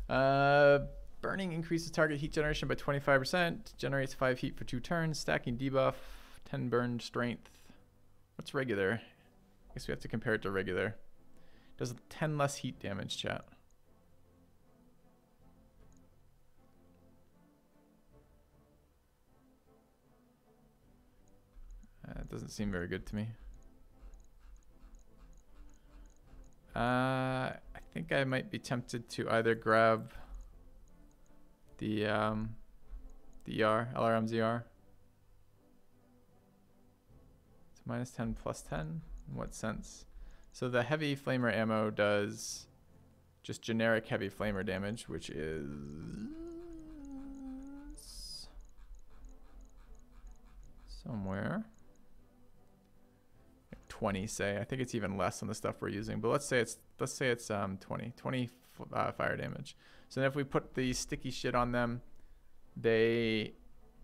Burning increases target heat generation by 25%. Generates 5 heat for 2 turns. Stacking debuff. 10 burn strength. What's regular? I guess we have to compare it to regular. Does 10 less heat damage, chat. It doesn't seem very good to me. I think I might be tempted to either grab the LRM ZR. It's minus 10 plus 10. In what sense? So the heavy flamer ammo does just generic heavy flamer damage, which is somewhere. 20, say. I think it's even less on the stuff we're using, but let's say it's 20 fire damage. So then if we put the sticky shit on them, we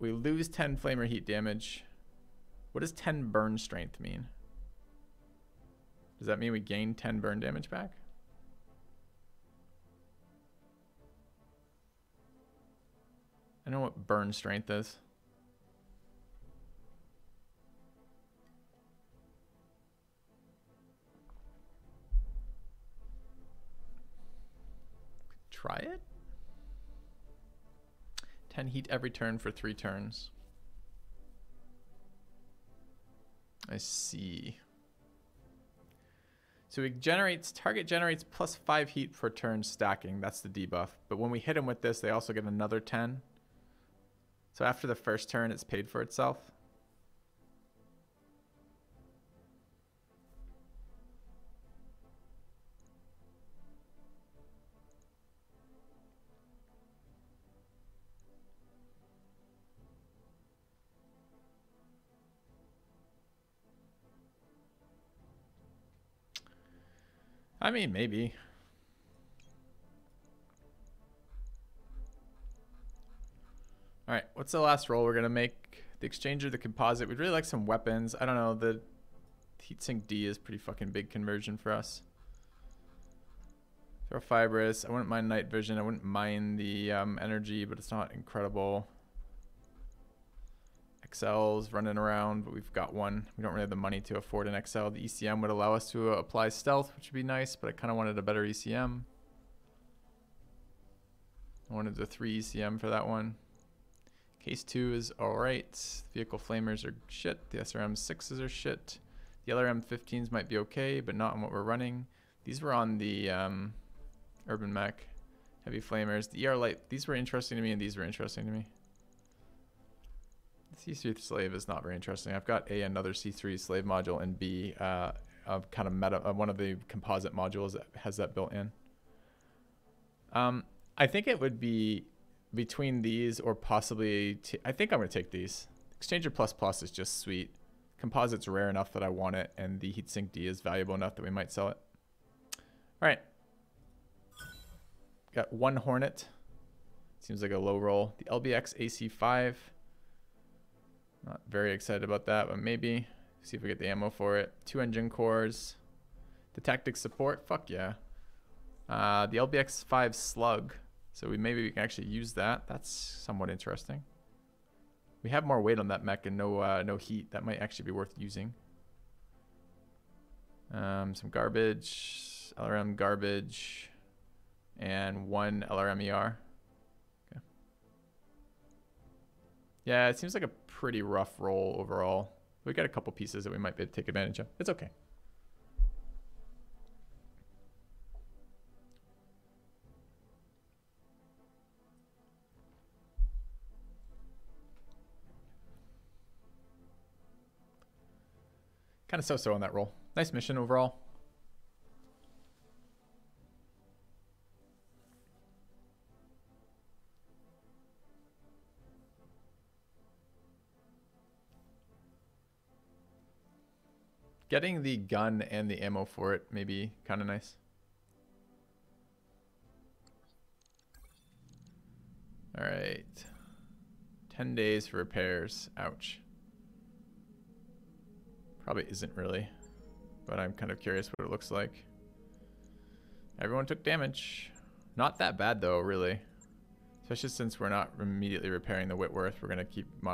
lose 10 flame or heat damage. What does 10 burn strength mean? Does that mean we gain 10 burn damage back? I don't know what burn strength is. Try it. 10 heat every turn for 3 turns. I see. So target generates plus 5 heat per turn stacking. That's the debuff. But when we hit him with this, they also get another 10. So after the first turn, it's paid for itself. I mean, maybe. All right, what's the last roll we're gonna make? The exchanger, the composite. We'd really like some weapons. I don't know, the heatsink D is pretty fucking big conversion for us. Ferrofibrous, I wouldn't mind night vision. I wouldn't mind the energy, but it's not incredible. XL's running around, but we've got one. We don't really have the money to afford an XL. The ECM would allow us to apply stealth, which would be nice, but I kind of wanted a better ECM. I wanted the 3 ECM for that one. Case 2 is alright. Vehicle flamers are shit. The SRM 6s are shit. The LRM 15s might be okay, but not on what we're running. These were on the Urban Mech. Heavy flamers. The ER light, these were interesting to me, and these were interesting to me. C3 slave is not very interesting. I've got another C3 slave module and B of kind of meta one of the composite modules that has that built in. I think it would be between these or possibly I think I'm gonna take these. Exchanger plus is just sweet. Composite's rare enough that I want it, and the heatsink D is valuable enough that we might sell it. All right. Got 1 Hornet. Seems like a low roll. The LBX AC5. Not very excited about that, but maybe. See if we get the ammo for it. 2 engine cores. The tactics support, fuck yeah. The LBX5 slug. So maybe we can actually use that. That's somewhat interesting. We have more weight on that mech and no heat. That might actually be worth using. Some garbage, LRM garbage, and 1 LRM ER. Okay. Yeah, it seems like a pretty rough roll overall. We got a couple pieces that we might be able to take advantage of. It's okay. Kind of so-so on that roll. Nice mission overall. Getting the gun and the ammo for it may be kind of nice. All right. 10 days for repairs. Ouch. Probably isn't really, but I'm kind of curious what it looks like. Everyone took damage. Not that bad though, really. Especially since we're not immediately repairing the Whitworth. We're going to keep